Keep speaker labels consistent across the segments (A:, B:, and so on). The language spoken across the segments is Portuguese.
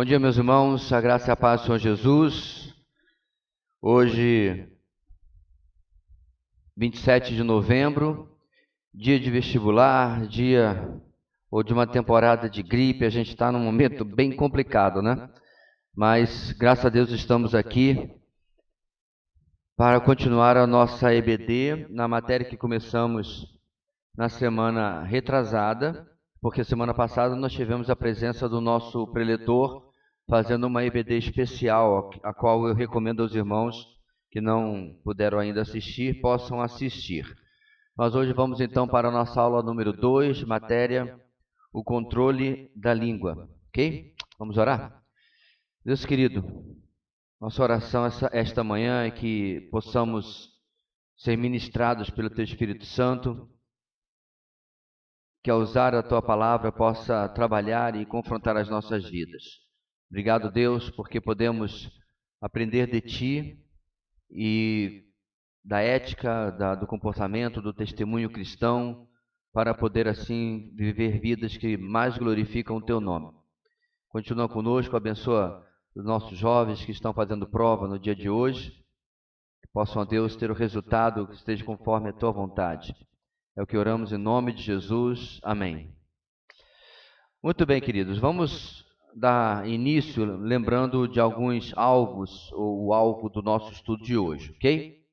A: Bom dia, meus irmãos, a graça e a paz do Senhor Jesus. Hoje, 27 de novembro, dia de vestibular, dia ou de uma temporada de gripe. A gente está num momento bem complicado, né? Mas, graças a Deus, estamos aqui para continuar a nossa EBD na matéria que começamos na semana retrasada, porque semana passada nós tivemos a presença do nosso preletor fazendo uma EBD especial, a qual eu recomendo aos irmãos que não puderam ainda assistir, possam assistir. Nós hoje vamos então para a nossa aula número 2, matéria, o controle da língua, ok? Vamos orar? Deus querido, nossa oração esta manhã é que possamos ser ministrados pelo Teu Espírito Santo, que ao usar a Tua palavra possa trabalhar e confrontar as nossas vidas. Obrigado, Deus, porque podemos aprender de Ti e da ética, do comportamento, do testemunho cristão, para poder assim viver vidas que mais glorificam o Teu nome. Continua conosco, abençoa os nossos jovens que estão fazendo prova no dia de hoje, que possam, Deus, ter o resultado que esteja conforme a Tua vontade. É o que oramos em nome de Jesus. Amém. Muito bem, queridos. Vamos dar início lembrando de alguns alvos, ou o alvo do nosso estudo de hoje, ok?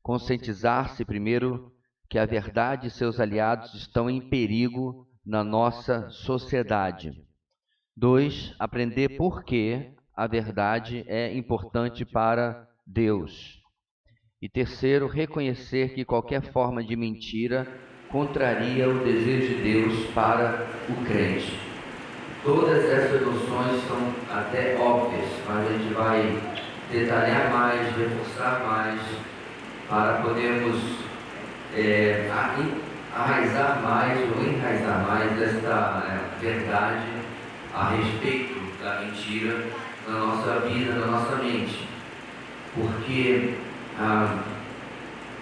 A: Conscientizar-se, primeiro, que a verdade e seus aliados estão em perigo na nossa sociedade. 2, aprender por que a verdade é importante para Deus. E terceiro, reconhecer que qualquer forma de mentira contraria o desejo de Deus para o crente. Todas essas noções são até óbvias, mas a gente vai detalhar mais, reforçar mais, para podermos arraizar mais ou enraizar mais esta verdade a respeito da mentira na nossa vida, na nossa mente. Porque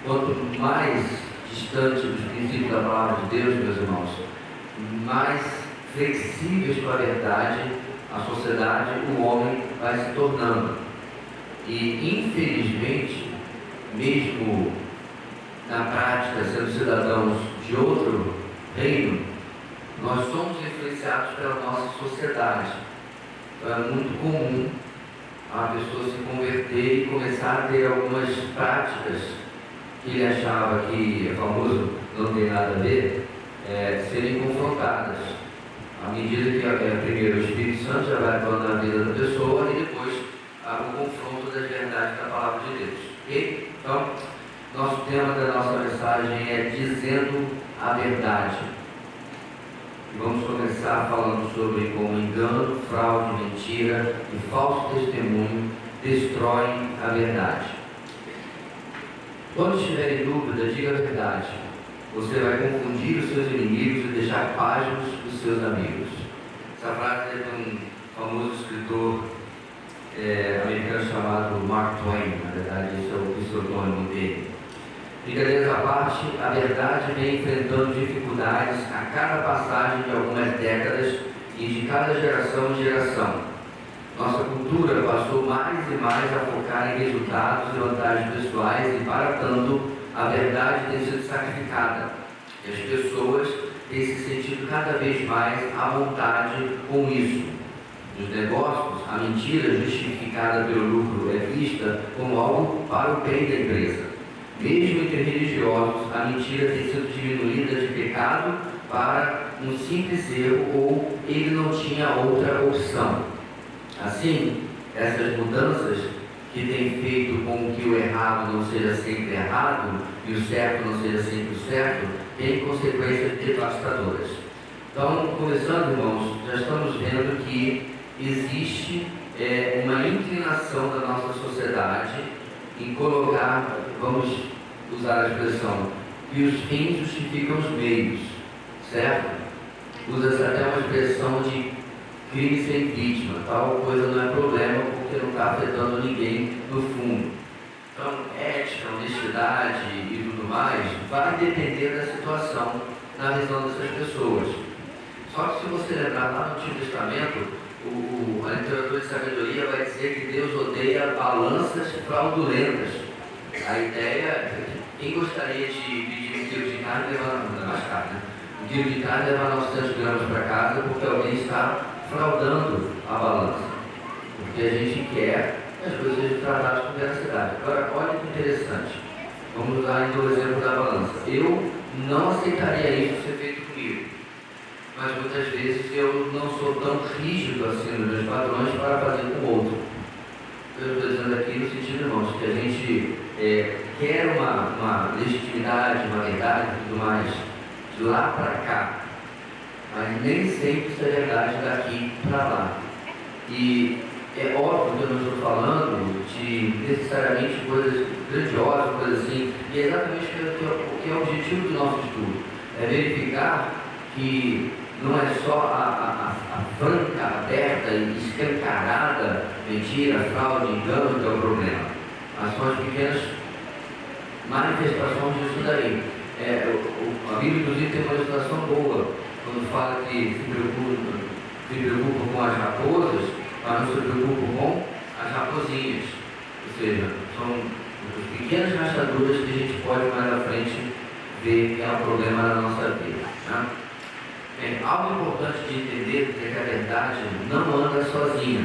A: quanto mais distante dos princípios da palavra de Deus, meus irmãos, mais flexíveis com a verdade, a sociedade, o homem vai se tornando. E, infelizmente, mesmo na prática, sendo cidadãos de outro reino, nós somos influenciados pela nossa sociedade. Então, é muito comum a pessoa se converter e começar a ter algumas práticas que ele achava que é famoso, não tem nada a ver, serem confrontadas. À medida que primeiro o Espírito Santo já vai atuando na vida da pessoa e depois o confronto das verdades da palavra de Deus. Ok? Então, nosso tema da nossa mensagem é Dizendo a Verdade. E vamos começar falando sobre como engano, fraude, mentira e falso testemunho destroem a verdade. Quando estiver em dúvida, diga a verdade. Você vai confundir os seus inimigos e deixar páginas dos seus amigos. Essa frase é de um famoso escritor americano chamado Mark Twain. Na verdade, esse é o pseudônimo dele. Brincadeiras à parte, a verdade vem enfrentando dificuldades a cada passagem de algumas décadas e de cada geração em geração. Nossa cultura passou mais e mais a focar em resultados e vantagens pessoais e, para tanto, a verdade tem sido sacrificada. E as pessoas têm se sentido cada vez mais à vontade com isso. Nos negócios, a mentira justificada pelo lucro é vista como algo para o bem da empresa. Mesmo entre religiosos, a mentira tem sido diminuída de pecado para um simples erro ou ele não tinha outra opção. Assim, essas mudanças que têm feito com que o errado não seja sempre errado e o certo não seja sempre o certo, têm consequências devastadoras. Então, começando, irmãos, já estamos vendo que existe uma inclinação da nossa sociedade em colocar, vamos usar a expressão, que os fins justificam os meios, certo? Usa-se até uma expressão de crime sem vítima, tal coisa não é problema porque não está afetando ninguém no fundo. Então, ética, honestidade e tudo mais vai depender da situação na visão dessas pessoas. Só que se você lembrar lá no Antigo Testamento, A literatura de sabedoria vai dizer que Deus odeia balanças fraudulentas. A ideia, quem gostaria de pedir 1 quilo de carne levar mais caro, né? 1 quilo de carne levar 900 gramas para casa porque alguém está fraudando a balança. Porque a gente quer que as coisas sejam tratadas com veracidade. Agora, olha que interessante. Vamos usar então o exemplo da balança. Eu não aceitaria isso ser feito comigo. Mas muitas vezes eu não sou tão rígido assim nos meus padrões para fazer com o outro. Eu estou dizendo aqui no sentido, irmãos, que a gente quer uma legitimidade, uma verdade e tudo mais de lá para cá, mas nem sempre isso é verdade daqui para lá. E é óbvio que eu não estou falando de necessariamente coisas grandiosas, coisas assim, e é exatamente o que é o objetivo do nosso estudo, é verificar que não é só a franca, aberta e escancarada mentira, fraude, engano que é o problema, mas são as pequenas manifestações disso daí. A Bíblia, inclusive, tem uma ilustração boa, quando fala que se preocupa com as raposas, mas não se preocupa com as raposinhas. Ou seja, são as pequenas rachaduras que a gente pode mais à frente ver que é um problema na nossa vida. Né? Algo importante de entender é que a verdade não anda sozinha.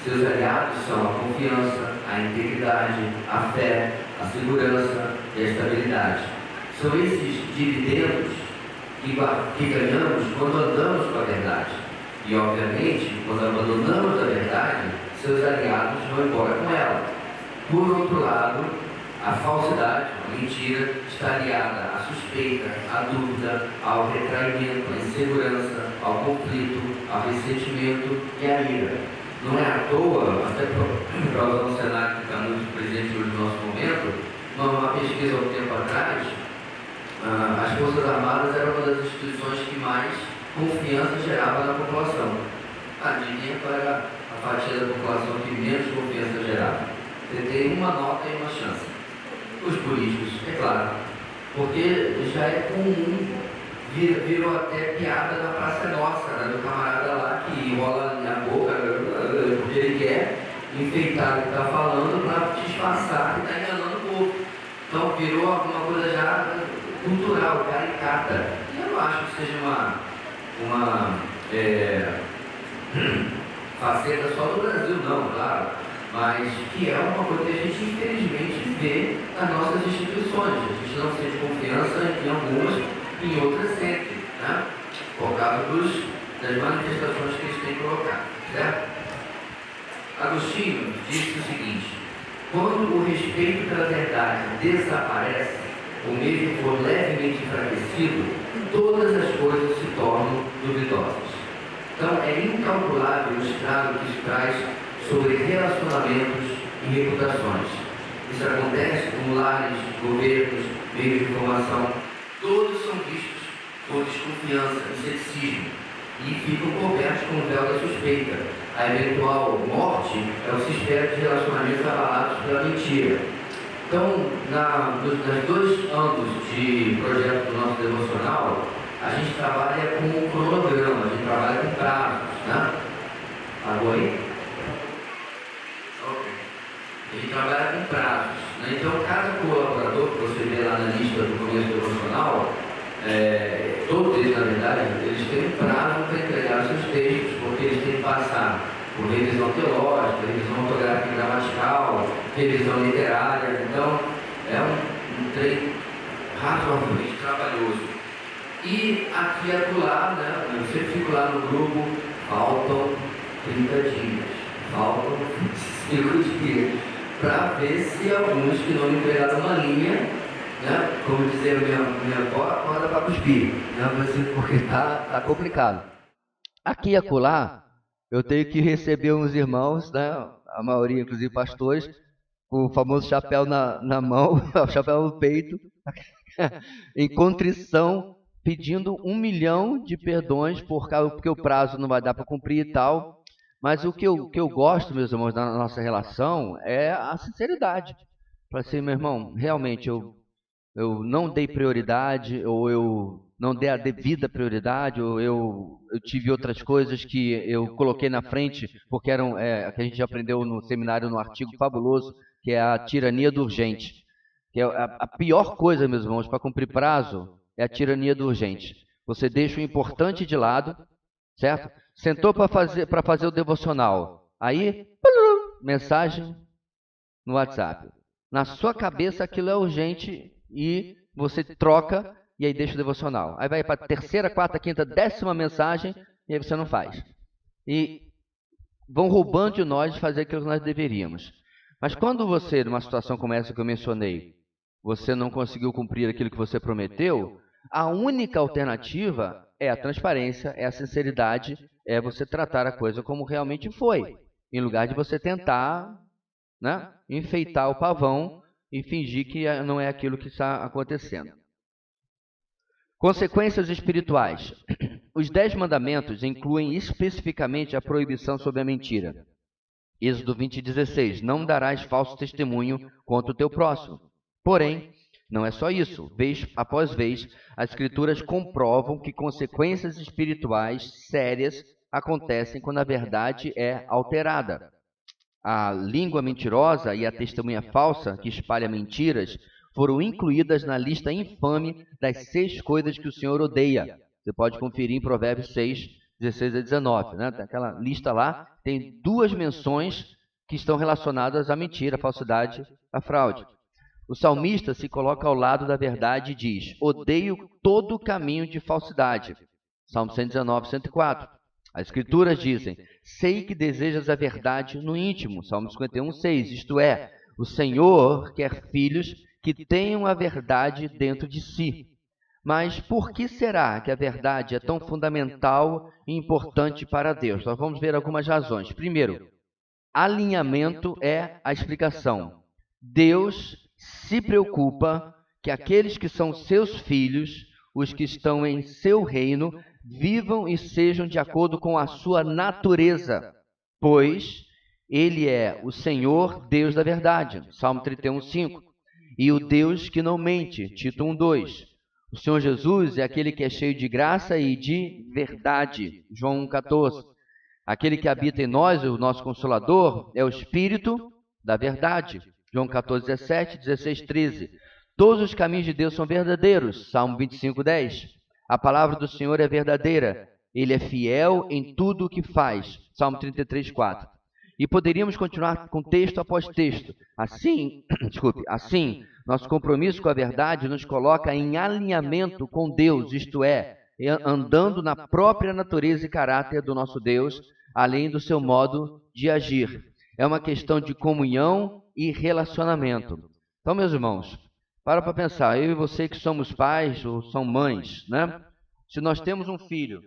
A: Seus aliados são a confiança, a integridade, a fé, a segurança e a estabilidade. São esses dividendos que ganhamos quando andamos com a verdade. E, obviamente, quando abandonamos a verdade, seus aliados vão embora com ela. Por outro lado, a falsidade, a mentira, está aliada à suspeita, à dúvida, ao retraimento, à insegurança, ao conflito, ao ressentimento e à ira. Não é à toa, até para usar um cenário que está muito presente hoje no nosso momento, numa pesquisa há um tempo atrás, as Forças Armadas eram uma das instituições que mais confiança gerava na população. Adivinha qual era a fatia da população que menos confiança gerava? Você tem uma nota e uma chance. Os políticos, é claro, porque já é comum, virou até piada na Praça Nossa, né, do camarada lá que enrola na boca, porque ele quer enfeitar o que está falando para disfarçar que está enganando o povo. Então virou alguma coisa já cultural, caricata. E eu não acho que seja uma faceta só do Brasil, não, claro, mas que é uma coisa que a gente infelizmente vê nas nossas instituições. A gente não sente confiança em algumas, em outras sente, né? Por causa das manifestações que eles têm colocado, certo? Agostinho disse o seguinte: quando o respeito pela verdade desaparece, ou mesmo for levemente enfraquecido, todas as coisas se tornam duvidosas. Então é incalculável o estrago que isso traz sobre relacionamentos e reputações. Isso acontece com lares, governos, meios de informação. Todos são vistos com desconfiança e ceticismo e ficam cobertos com o véu da suspeita. A eventual morte é o que se espera de relacionamentos abalados pela mentira. Então, nos dois âmbitos de projeto do nosso devocional, a gente trabalha com um cronograma, a gente trabalha com prazos, né? Agora aí? Ok. A gente trabalha com prazos, né? Então, cada colaborador que você vê lá na lista do começo do devocional, todos eles, na verdade, eles têm um prazo para entregar seus textos, porque eles têm que passar por revisão teológica, revisão ortográfica e gramatical, revisão literária. Então, é um treino razoavelmente trabalhoso. E aqui e acolá, né, eu sempre fico lá no grupo, faltam 30 dias, faltam 25 dias, para ver se alguns que não me pegaram uma linha, né, como dizia minha avó, acorda para cuspir, né, porque está complicado. Aqui e acolá, eu tenho que receber uns irmãos, né, a maioria, inclusive pastores, com o famoso chapéu na mão, o chapéu no peito, em contrição, pedindo 1 milhão de perdões porque o prazo não vai dar para cumprir e tal. Mas o que eu gosto, meus irmãos, da nossa relação é a sinceridade. Para assim, meu irmão, realmente eu não dei prioridade, ou eu não dei a devida prioridade, ou eu tive outras coisas que eu coloquei na frente, porque eram, que a gente já aprendeu no seminário, no artigo fabuloso, que é a tirania do urgente. Que é a pior coisa, meus irmãos, para cumprir prazo, é a tirania do urgente. Você deixa o importante de lado, certo? Sentou para fazer o devocional. Aí, mensagem no WhatsApp. Na sua cabeça aquilo é urgente e você troca e aí deixa o devocional. Aí vai para a terceira, quarta, quinta, 10ª mensagem e aí você não faz. E vão roubando de nós de fazer aquilo que nós deveríamos. Mas quando você, numa situação como essa que eu mencionei, você não conseguiu cumprir aquilo que você prometeu, a única alternativa é a transparência, é a sinceridade, é você tratar a coisa como realmente foi, em lugar de você tentar, né, enfeitar o pavão e fingir que não é aquilo que está acontecendo. Consequências espirituais. Os 10 mandamentos incluem especificamente a proibição sobre a mentira. Êxodo 20:16, não darás falso testemunho contra o teu próximo. Porém, não é só isso. Vez após vez, as Escrituras comprovam que consequências espirituais sérias acontecem quando a verdade é alterada. A língua mentirosa e a testemunha falsa, que espalha mentiras, foram incluídas na lista infame das 6 coisas que o Senhor odeia. Você pode conferir em Provérbios 6:16-19. Né? Aquela lista lá tem 2 menções que estão relacionadas à mentira, à falsidade, à fraude. O salmista se coloca ao lado da verdade e diz: odeio todo caminho de falsidade. Salmo 119, 104. As Escrituras dizem: sei que desejas a verdade no íntimo. Salmo 51, 6. Isto é, o Senhor quer filhos que tenham a verdade dentro de si. Mas por que será que a verdade é tão fundamental e importante para Deus? Nós vamos ver algumas razões. Primeiro, alinhamento é a explicação. Deus se preocupa que aqueles que são seus filhos, os que estão em seu reino, vivam e sejam de acordo com a sua natureza, pois Ele é o Senhor, Deus da verdade. Salmo 31, 5. E o Deus que não mente. Tito 1, 2. O Senhor Jesus é aquele que é cheio de graça e de verdade. João 1, 14. Aquele que habita em nós, o nosso Consolador, é o Espírito da verdade. João 14, 17, 16, 13. Todos os caminhos de Deus são verdadeiros. Salmo 25, 10. A palavra do Senhor é verdadeira. Ele é fiel em tudo o que faz. Salmo 33, 4. E poderíamos continuar com texto após texto. Assim, nosso compromisso com a verdade nos coloca em alinhamento com Deus, isto é, andando na própria natureza e caráter do nosso Deus, além do seu modo de agir. É uma questão de comunhão e relacionamento. Então, meus irmãos, para pensar, eu e você que somos pais ou são mães, né? Se nós temos um filho,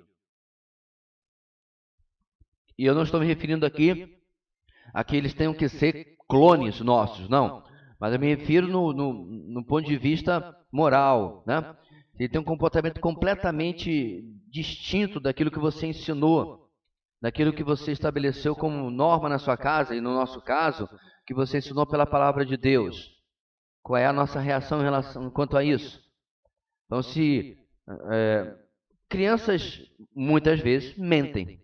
A: e eu não estou me referindo aqui a que eles tenham que ser clones nossos, não. Mas eu me refiro no ponto de vista moral, né? Ele tem um comportamento completamente distinto daquilo que você ensinou, daquilo que você estabeleceu como norma na sua casa, e no nosso caso, que você ensinou pela palavra de Deus. Qual é a nossa reação em relação quanto a isso? Então, se crianças muitas vezes mentem,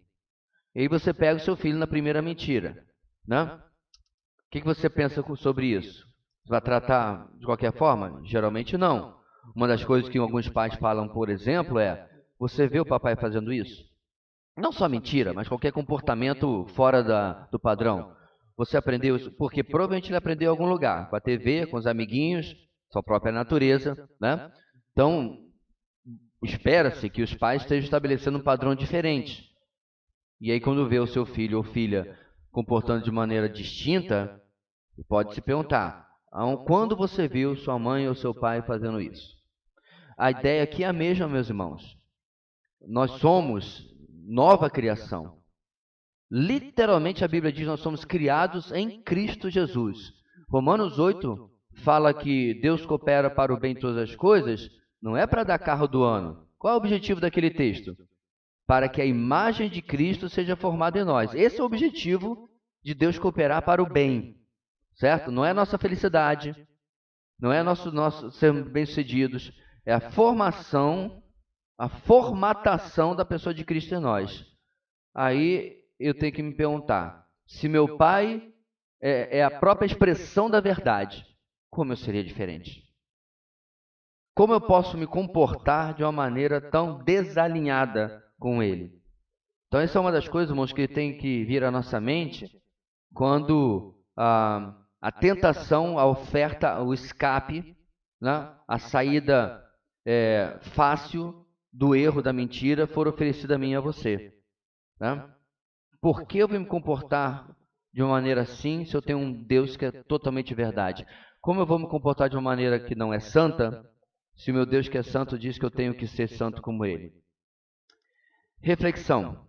A: e aí você pega o seu filho na primeira mentira, né? O que você pensa sobre isso? Você vai tratar de qualquer forma? Geralmente não. Uma das coisas que alguns pais falam, por exemplo, é: você vê o papai fazendo isso? Não só mentira, mas qualquer comportamento fora do padrão. Você aprendeu isso porque provavelmente ele aprendeu em algum lugar, com a TV, com os amiguinhos, sua própria natureza, né? Então, espera-se que os pais estejam estabelecendo um padrão diferente. E aí, quando vê o seu filho ou filha comportando de maneira distinta, pode se perguntar: quando você viu sua mãe ou seu pai fazendo isso? A ideia aqui é a mesma, meus irmãos. Nós somos nova criação. Literalmente a Bíblia diz que nós somos criados em Cristo Jesus. Romanos 8 fala que Deus coopera para o bem de todas as coisas, não é para dar carro do ano. Qual é o objetivo daquele texto? Para que a imagem de Cristo seja formada em nós. Esse é o objetivo de Deus cooperar para o bem, certo? Não é nossa felicidade, não é nosso ser bem-sucedidos, é a formação a formatação da pessoa de Cristo em nós. Aí eu tenho que me perguntar, se meu pai é a própria expressão da verdade, como eu seria diferente? Como eu posso me comportar de uma maneira tão desalinhada com ele? Então essa é uma das coisas, irmãos, que tem que vir à nossa mente quando a tentação, a oferta, o escape, né, a saída fácil do erro, da mentira, for oferecida a mim e a você. Né? Por que eu vou me comportar de uma maneira assim se eu tenho um Deus que é totalmente verdade? Como eu vou me comportar de uma maneira que não é santa se o meu Deus que é santo diz que eu tenho que ser santo como Ele? Reflexão.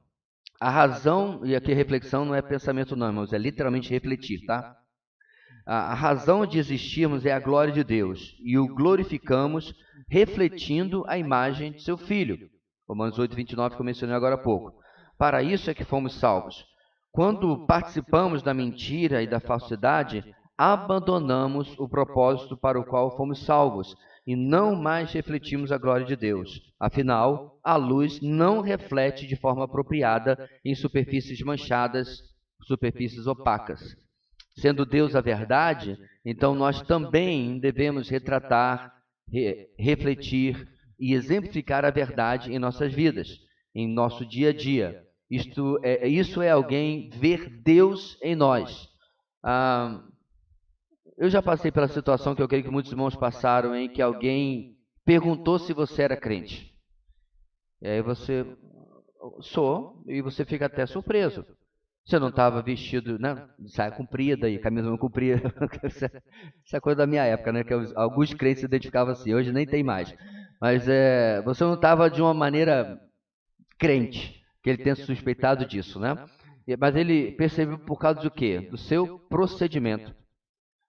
A: A razão, e aqui reflexão não é pensamento não, irmãos, é literalmente refletir, tá? A razão de existirmos é a glória de Deus, e o glorificamos refletindo a imagem de seu Filho. Romanos 8, 29, que eu mencionei agora há pouco. Para isso é que fomos salvos. Quando participamos da mentira e da falsidade, abandonamos o propósito para o qual fomos salvos, e não mais refletimos a glória de Deus. Afinal, a luz não reflete de forma apropriada em superfícies manchadas, superfícies opacas. Sendo Deus a verdade, então nós também devemos retratar, refletir e exemplificar a verdade em nossas vidas, em nosso dia a dia. Isso é alguém ver Deus em nós. Eu já passei pela situação que eu creio que muitos irmãos passaram, em que alguém perguntou se você era crente. E aí você, sou, e você fica até surpreso. Você não estava vestido, né, de saia comprida e camisa não comprida. Isso é coisa da minha época, né? Que alguns crentes se identificavam assim, hoje nem tem mais. Mas você não estava de uma maneira crente, que ele tenha suspeitado disso, né? Mas ele percebeu por causa do quê? Do seu procedimento.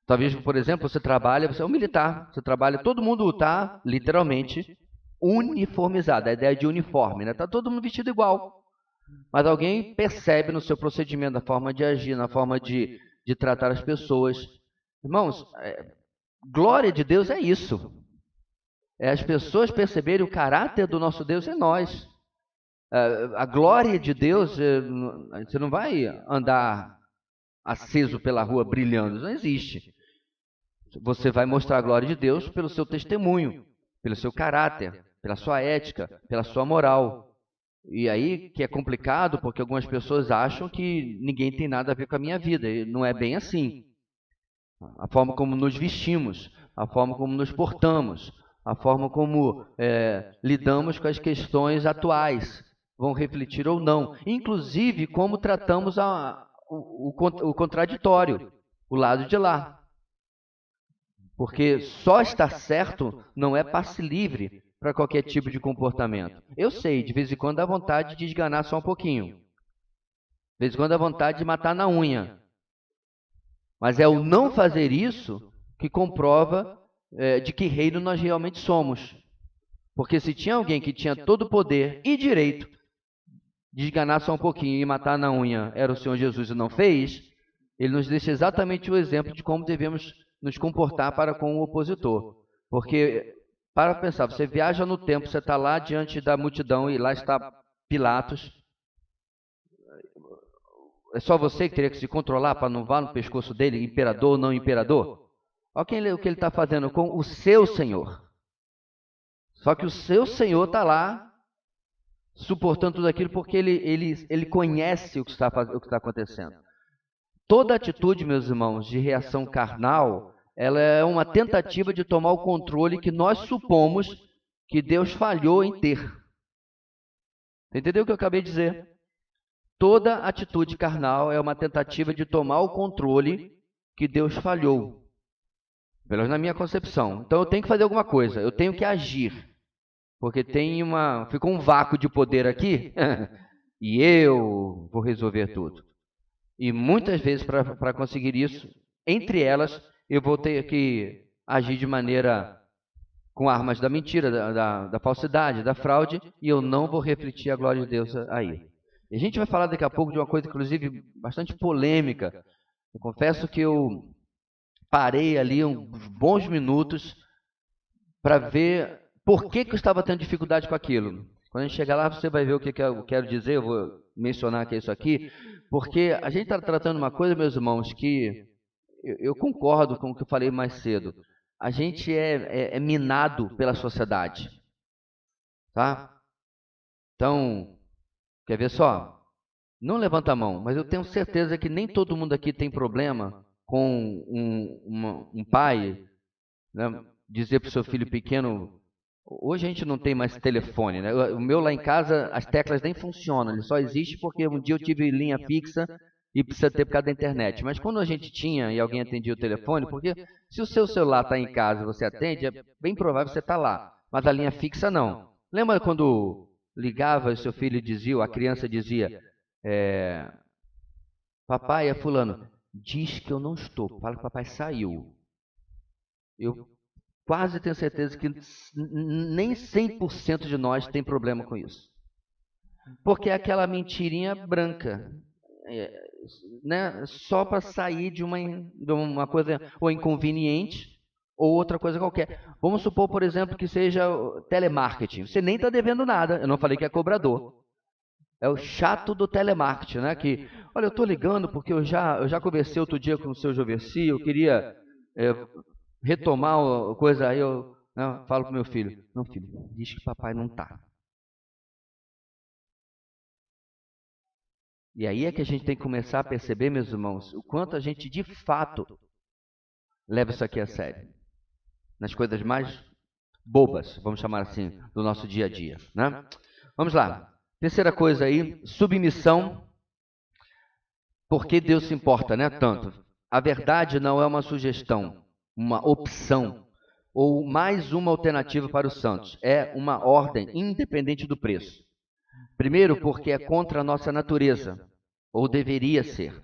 A: Talvez, por exemplo, você é um militar, você trabalha, todo mundo está, literalmente, uniformizado, a ideia de uniforme, né? Está todo mundo vestido igual. Mas alguém percebe no seu procedimento, na forma de agir, na forma de tratar as pessoas. Irmãos, glória de Deus é isso. É as pessoas perceberem o caráter do nosso Deus em nós. A glória de Deus, você não vai andar aceso pela rua brilhando, isso não existe. Você vai mostrar a glória de Deus pelo seu testemunho, pelo seu caráter, pela sua ética, pela sua moral. E aí que é complicado, porque algumas pessoas acham que ninguém tem nada a ver com a minha vida. E não é bem assim. A forma como nos vestimos, a forma como nos portamos, a forma como lidamos com as questões atuais vão refletir ou não. Inclusive, como tratamos o contraditório, o lado de lá. Porque só estar certo não é passe livre para qualquer tipo de comportamento. Eu sei, de vez em quando dá vontade de esganar só um pouquinho. De vez em quando dá vontade de matar na unha. Mas é o não fazer isso que comprova de que reino nós realmente somos. Porque se tinha alguém que tinha todo o poder e direito de esganar só um pouquinho e matar na unha, era o Senhor Jesus e não fez, ele nos deixa exatamente o exemplo de como devemos nos comportar para com o opositor. Porque, para pensar, você viaja no tempo, você está lá diante da multidão e lá está Pilatos. É só você que teria que se controlar para não vá no pescoço dele, imperador ou não imperador? Olha o que ele está fazendo com o seu Senhor. Só que o seu Senhor está lá suportando tudo aquilo porque ele conhece o que está acontecendo. Toda atitude, meus irmãos, de reação carnal, ela é uma tentativa de tomar o controle que nós supomos que Deus falhou em ter. Entendeu o que eu acabei de dizer? Toda atitude carnal é uma tentativa de tomar o controle que Deus falhou. Pelo menos na minha concepção. Então eu tenho que fazer alguma coisa, eu tenho que agir. Porque ficou um vácuo de poder aqui e eu vou resolver tudo. E muitas vezes para conseguir isso, entre elas, eu vou ter que agir de maneira com armas da mentira, da falsidade, da fraude, e eu não vou refletir a glória de Deus aí. E a gente vai falar daqui a pouco de uma coisa, inclusive, bastante polêmica. Eu confesso que eu parei ali uns bons minutos para ver por que eu estava tendo dificuldade com aquilo. Quando a gente chegar lá, você vai ver o que eu quero dizer, eu vou mencionar que é isso aqui, porque a gente está tratando uma coisa, meus irmãos, que eu concordo com o que eu falei mais cedo. A gente é minado pela sociedade, tá? Então, quer ver só? Não levanta a mão, mas eu tenho certeza que nem todo mundo aqui tem problema com um pai, né, dizer para o seu filho pequeno. Hoje a gente não tem mais telefone, né? O meu lá em casa, as teclas nem funcionam, ele só existe porque um dia eu tive linha fixa e precisa ter por causa da internet. Mas quando a gente tinha e alguém atendia o telefone, porque se o seu celular está em casa e você atende, é bem provável que você está lá, mas a linha fixa não. Lembra quando ligava e seu filho dizia, ou a criança dizia, papai, é fulano, diz que eu não estou, fala que o papai saiu. Eu quase tenho certeza que nem 100% de nós tem problema com isso. Porque é aquela mentirinha branca, né? Só para sair de uma coisa ou inconveniente ou outra coisa qualquer. Vamos supor, por exemplo, que seja telemarketing. Você nem está devendo nada, eu não falei que é cobrador. É o chato do telemarketing, né? Que, olha, eu estou ligando porque eu já conversei outro dia com o seu Joverci, eu queria retomar a coisa, aí eu falo pro meu filho, não filho, diz que papai não está. E aí é que a gente tem que começar a perceber, meus irmãos, o quanto a gente de fato leva isso aqui a sério. Nas coisas mais bobas, vamos chamar assim, do nosso dia a dia, né? Vamos lá. Terceira coisa aí, submissão. Por que Deus se importa, né? Tanto. A verdade não é uma sugestão, uma opção, ou mais uma alternativa para os santos. É uma ordem, independente do preço. Primeiro, porque é contra a nossa natureza, ou deveria ser.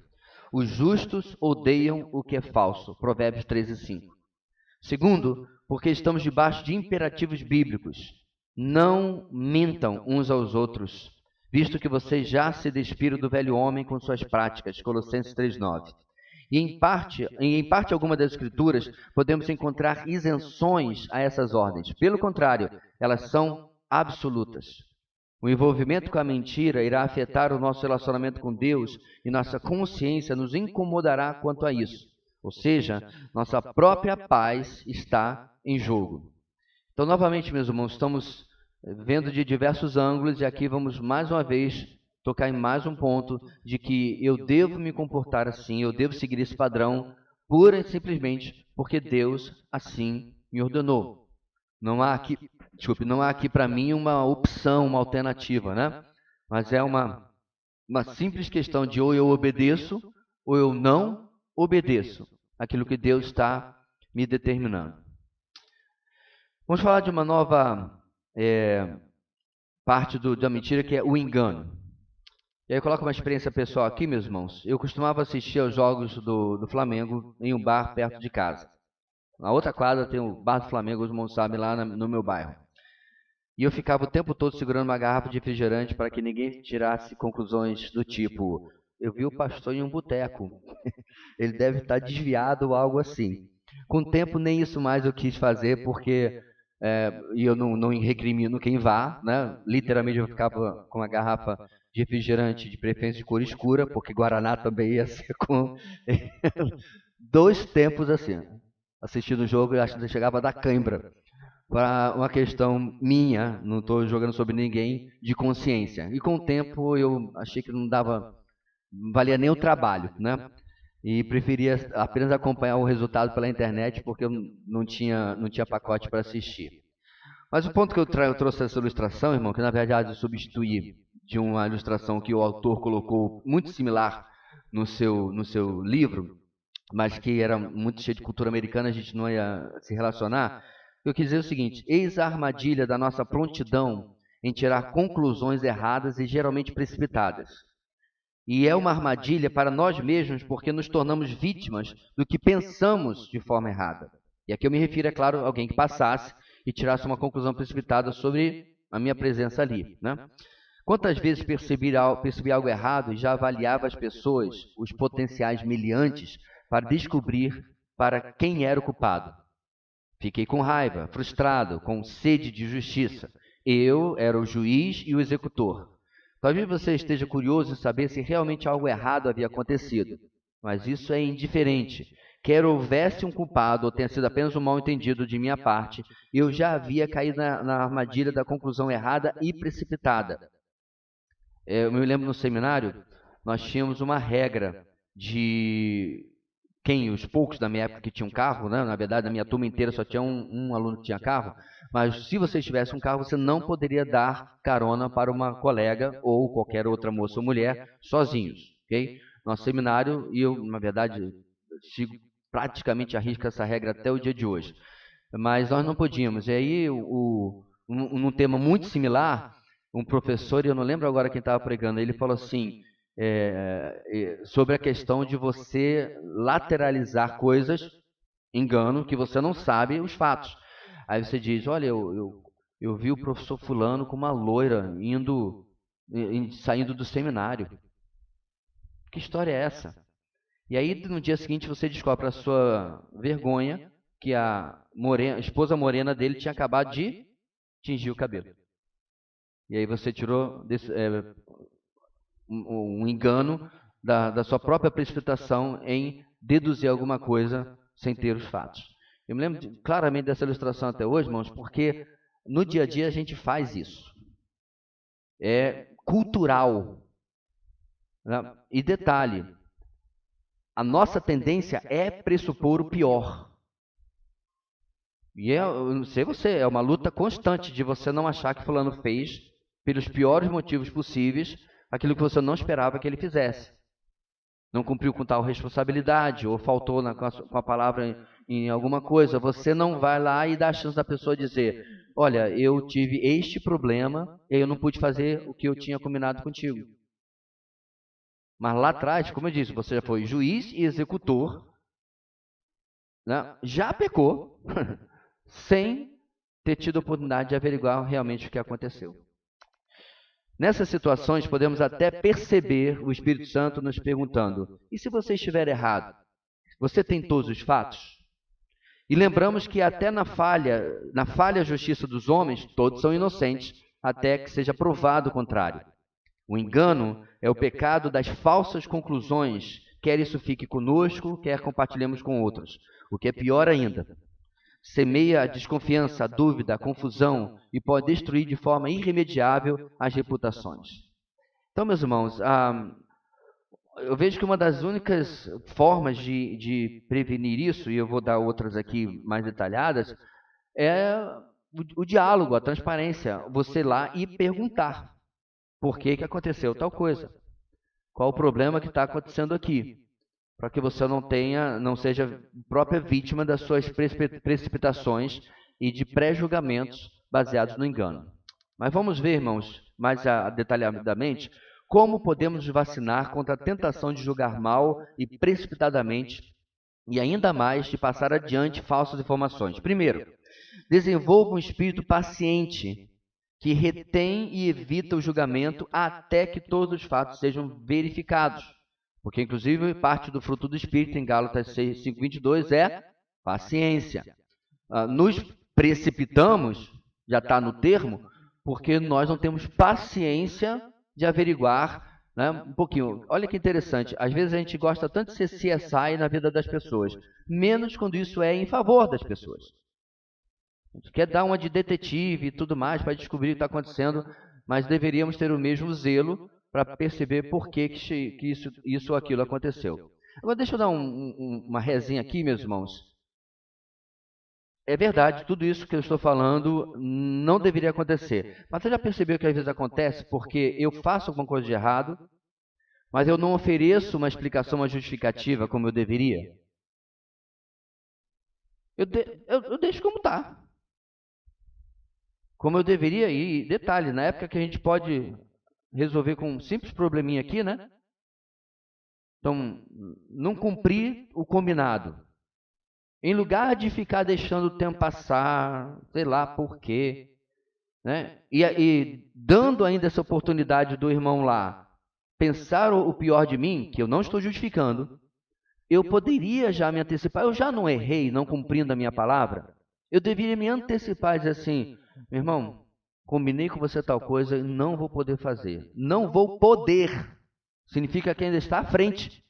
A: Os justos odeiam o que é falso. Provérbios 13:5. Segundo, porque estamos debaixo de imperativos bíblicos. Não mintam uns aos outros, visto que vocês já se despiram do velho homem com suas práticas. Colossenses 3:9. E em parte alguma das escrituras, podemos encontrar isenções a essas ordens. Pelo contrário, elas são absolutas. O envolvimento com a mentira irá afetar o nosso relacionamento com Deus e nossa consciência nos incomodará quanto a isso. Ou seja, nossa própria paz está em jogo. Então, novamente, meus irmãos, estamos vendo de diversos ângulos e aqui vamos mais uma vez tocar em mais um ponto de que eu devo me comportar assim, eu devo seguir esse padrão pura e simplesmente porque Deus assim me ordenou. Não há aqui para mim uma opção, uma alternativa, né? Mas é uma simples questão de ou eu obedeço ou eu não obedeço aquilo que Deus está me determinando. Vamos falar de uma nova parte da mentira, que é o engano. E aí eu coloco uma experiência pessoal aqui, meus irmãos. Eu costumava assistir aos jogos do Flamengo em um bar perto de casa. Na outra quadra tem o bar do Flamengo, os irmãos sabem, lá no meu bairro. E eu ficava o tempo todo segurando uma garrafa de refrigerante para que ninguém tirasse conclusões do tipo, eu vi o pastor em um boteco, ele deve estar desviado ou algo assim. Com o tempo nem isso mais eu quis fazer, porque e eu não recrimino quem vá, né? Literalmente eu ficava com uma garrafa de refrigerante de preferência de cor escura, porque Guaraná também ia ser com 2 tempos assim, assistindo o jogo e acho que chegava a dar cãibra. Para uma questão minha, não estou jogando sobre ninguém, de consciência. E com o tempo eu achei que não valia nem o trabalho, né? E preferia apenas acompanhar o resultado pela internet, porque eu não tinha pacote para assistir. Mas o ponto que eu trouxe essa ilustração, irmão, que na verdade eu substituí de uma ilustração que o autor colocou muito similar no seu livro, mas que era muito cheio de cultura americana, a gente não ia se relacionar. Eu quis dizer o seguinte: eis a armadilha da nossa prontidão em tirar conclusões erradas e geralmente precipitadas. E é uma armadilha para nós mesmos porque nos tornamos vítimas do que pensamos de forma errada. E aqui eu me refiro, é claro, a alguém que passasse e tirasse uma conclusão precipitada sobre a minha presença ali, né? Quantas vezes percebi algo errado e já avaliava as pessoas, os potenciais meliantes, para descobrir para quem era o culpado? Fiquei com raiva, frustrado, com sede de justiça. Eu era o juiz e o executor. Talvez você esteja curioso em saber se realmente algo errado havia acontecido, mas isso é indiferente. Quer houvesse um culpado ou tenha sido apenas um mal-entendido de minha parte, eu já havia caído na armadilha da conclusão errada e precipitada. Eu me lembro no seminário, nós tínhamos uma regra de os poucos da minha época que tinham carro, né? Na verdade, na minha turma inteira só tinha um aluno que tinha carro, mas se você tivesse um carro, você não poderia dar carona para uma colega ou qualquer outra moça ou mulher sozinhos, ok? Nosso seminário, e eu, na verdade, sigo praticamente à risca essa regra até o dia de hoje, mas nós não podíamos. E aí, num tema muito similar, um professor, e eu não lembro agora quem estava pregando, ele falou assim, sobre a questão de você lateralizar coisas, engano, que você não sabe os fatos. Aí você diz, olha, eu vi o professor fulano com uma loira saindo do seminário. Que história é essa? E aí no dia seguinte você descobre a sua vergonha que a esposa morena dele tinha acabado de tingir o cabelo. E aí você tirou um engano da sua própria precipitação em deduzir alguma coisa sem ter os fatos. Eu me lembro claramente dessa ilustração até hoje, irmãos, porque no dia a dia a gente faz isso. É cultural. Né? E detalhe, a nossa tendência é pressupor o pior. E eu não sei você, é uma luta constante de você não achar que fulano fez, pelos piores motivos possíveis, aquilo que você não esperava que ele fizesse. Não cumpriu com tal responsabilidade, ou faltou com a palavra em alguma coisa. Você não vai lá e dá a chance da pessoa dizer, olha, eu tive este problema e eu não pude fazer o que eu tinha combinado contigo. Mas lá atrás, como eu disse, você já foi juiz e executor, né? Já pecou, sem ter tido a oportunidade de averiguar realmente o que aconteceu. Nessas situações, podemos até perceber o Espírito Santo nos perguntando, e se você estiver errado? Você tem todos os fatos? E lembramos que até na falha justiça dos homens, todos são inocentes, até que seja provado o contrário. O engano é o pecado das falsas conclusões, quer isso fique conosco, quer compartilhemos com outros. O que é pior ainda, semeia a desconfiança, a dúvida, a confusão e pode destruir de forma irremediável as reputações. Então, meus irmãos, eu vejo que uma das únicas formas de prevenir isso, e eu vou dar outras aqui mais detalhadas, é o diálogo, a transparência. Você ir lá e perguntar por que aconteceu tal coisa. Qual o problema que está acontecendo aqui? Para que você não seja própria vítima das suas precipitações e de pré-julgamentos baseados no engano. Mas vamos ver, irmãos, mais detalhadamente, como podemos nos vacinar contra a tentação de julgar mal e precipitadamente e ainda mais de passar adiante falsas informações. Primeiro, desenvolva um espírito paciente que retém e evita o julgamento até que todos os fatos sejam verificados. Porque, inclusive, parte do fruto do Espírito, em Gálatas 5:22, é paciência. Nos precipitamos, já está no termo, porque nós não temos paciência de averiguar, né, um pouquinho. Olha que interessante, às vezes a gente gosta tanto de ser CSI na vida das pessoas, menos quando isso é em favor das pessoas. A gente quer dar uma de detetive e tudo mais para descobrir o que está acontecendo, mas deveríamos ter o mesmo zelo para perceber por que isso ou aquilo aconteceu. Agora deixa eu dar uma resinha aqui, meus irmãos. É verdade, tudo isso que eu estou falando não deveria acontecer. Mas você já percebeu que às vezes acontece porque eu faço alguma coisa de errado, mas eu não ofereço uma explicação, uma justificativa como eu deveria? Eu deixo como está. Como eu deveria, e detalhe, na época que a gente pode resolver com um simples probleminha aqui, né? Então, não cumprir o combinado. Em lugar de ficar deixando o tempo passar, sei lá por quê, né? E dando ainda essa oportunidade do irmão lá pensar o pior de mim, que eu não estou justificando, eu poderia já me antecipar, eu já não errei não cumprindo a minha palavra, eu deveria me antecipar e dizer assim, meu irmão, combinei com você tal coisa e não vou poder fazer. Não vou poder. Significa que ainda está à frente.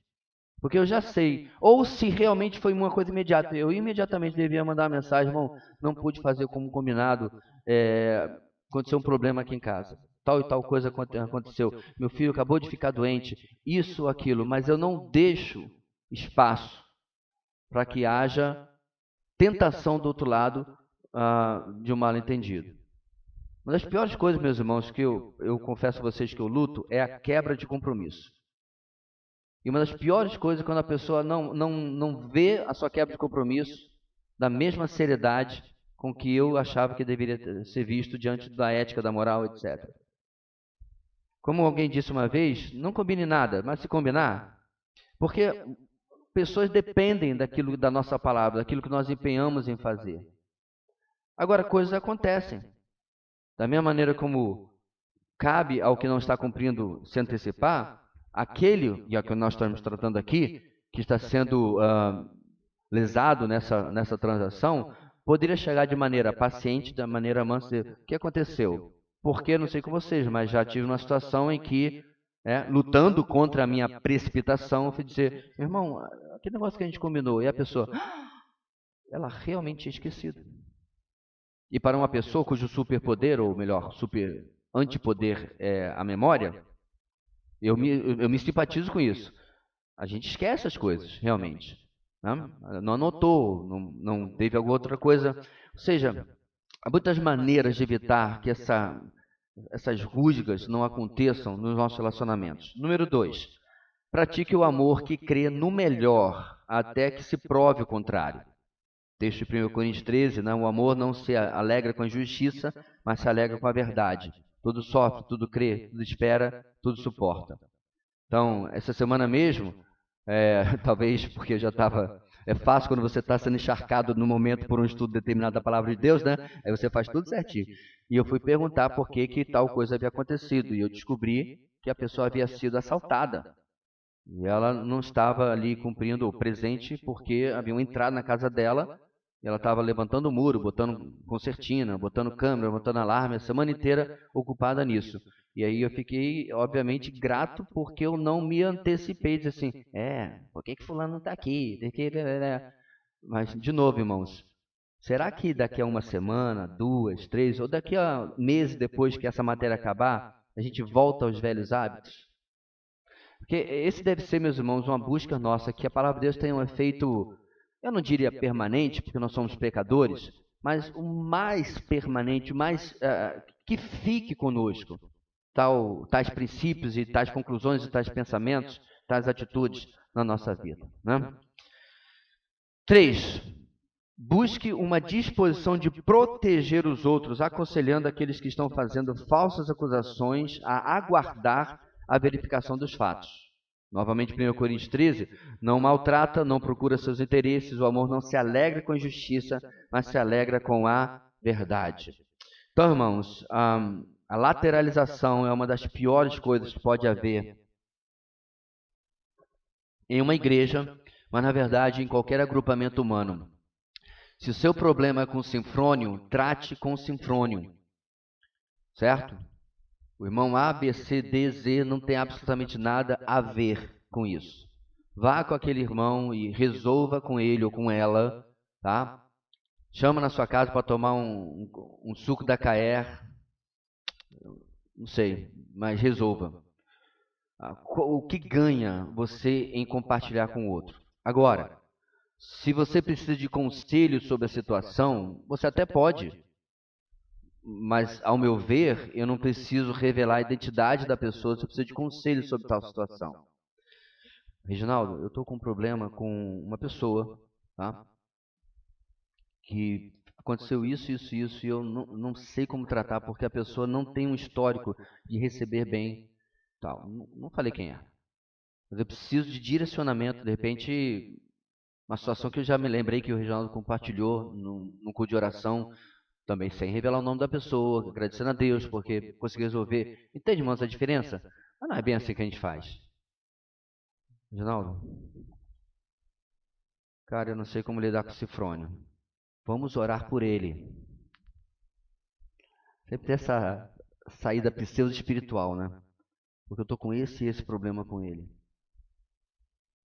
A: Porque eu já sei. Ou se realmente foi uma coisa imediata. Eu imediatamente devia mandar uma mensagem, irmão, não pude fazer como combinado. Aconteceu um problema aqui em casa. Tal e tal coisa aconteceu. Meu filho acabou de ficar doente. Isso ou aquilo. Mas eu não deixo espaço para que haja tentação do outro lado de um mal-entendido. Uma das piores coisas, meus irmãos, que eu confesso a vocês que eu luto, é a quebra de compromisso. E uma das piores coisas é quando a pessoa não vê a sua quebra de compromisso da mesma seriedade com que eu achava que deveria ser visto diante da ética, da moral, etc. Como alguém disse uma vez, não combine nada, mas se combinar, porque pessoas dependem daquilo da nossa palavra, daquilo que nós empenhamos em fazer. Agora, coisas acontecem. Da mesma maneira como cabe ao que não está cumprindo se antecipar, aquele, e é o que nós estamos tratando aqui, que está sendo lesado nessa transação, poderia chegar de maneira paciente, de maneira mansa, dizer, o que aconteceu? Porque, não sei com vocês, mas já tive uma situação em que, lutando contra a minha precipitação, eu fui dizer, meu irmão, aquele negócio que a gente combinou, e a pessoa, ela realmente tinha esquecido. E para uma pessoa cujo superpoder, ou melhor, super antipoder é a memória, eu me simpatizo com isso. A gente esquece as coisas, realmente. Não anotou, não teve alguma outra coisa. Ou seja, há muitas maneiras de evitar que essas rusgas não aconteçam nos nossos relacionamentos. Número 2, pratique o amor que crê no melhor, até que se prove o contrário. Texto de 1 Coríntios 13, o amor não se alegra com a injustiça, mas se alegra com a verdade. Tudo sofre, tudo crê, tudo espera, tudo suporta. Então, essa semana mesmo, talvez porque eu já estava... É fácil quando você está sendo encharcado no momento por um estudo determinado da palavra de Deus, né? Aí você faz tudo certinho. E eu fui perguntar por que tal coisa havia acontecido. E eu descobri que a pessoa havia sido assaltada. E ela não estava ali cumprindo o presente porque haviam entrado na casa dela. E ela estava levantando o muro, botando concertina, botando câmera, botando alarme, a semana inteira ocupada nisso. E aí eu fiquei, obviamente, grato porque eu não me antecipei, disse assim, por que fulano não está aqui? Mas, de novo, irmãos, será que daqui a uma semana, 2, 3, ou daqui a meses depois que essa matéria acabar, a gente volta aos velhos hábitos? Porque esse deve ser, meus irmãos, uma busca nossa, que a palavra de Deus tenha um efeito, eu não diria permanente, porque nós somos pecadores, mas o mais permanente, que fique conosco, tais princípios e tais conclusões e tais pensamentos, tais atitudes na nossa vida. 3, busque uma disposição de proteger os outros, aconselhando aqueles que estão fazendo falsas acusações a aguardar a verificação dos fatos. Novamente, 1 Coríntios 13, não maltrata, não procura seus interesses, o amor não se alegra com a injustiça, mas se alegra com a verdade. Então, irmãos, a lateralização é uma das piores coisas que pode haver em uma igreja, mas na verdade em qualquer agrupamento humano. Se o seu problema é com sinfrônio, trate com sinfrônio, certo? O irmão A, B, C, D, Z não tem absolutamente nada a ver com isso. Vá com aquele irmão e resolva com ele ou com ela, tá? Chama na sua casa para tomar um suco da Caer, não sei, mas resolva. O que ganha você em compartilhar com o outro? Agora, se você precisa de conselho sobre a situação, você até pode. Mas, ao meu ver, eu não preciso revelar a identidade da pessoa, eu preciso de conselho sobre tal situação. Reginaldo, eu estou com um problema com uma pessoa, tá? Que aconteceu isso, e eu não sei como tratar, porque a pessoa não tem um histórico de receber bem, tal. Não falei quem é. Mas eu preciso de direcionamento, de repente, uma situação que eu já me lembrei que o Reginaldo compartilhou num culto de oração, também sem revelar o nome da pessoa, agradecendo a Deus, porque conseguiu resolver. Entende, irmãos, a diferença? Mas não é bem assim que a gente faz. Reginaldo, cara, eu não sei como lidar com esse Cifrônio. Vamos orar por ele. Sempre tem essa saída pseudo-espiritual, né? Porque eu estou com esse e esse problema com ele.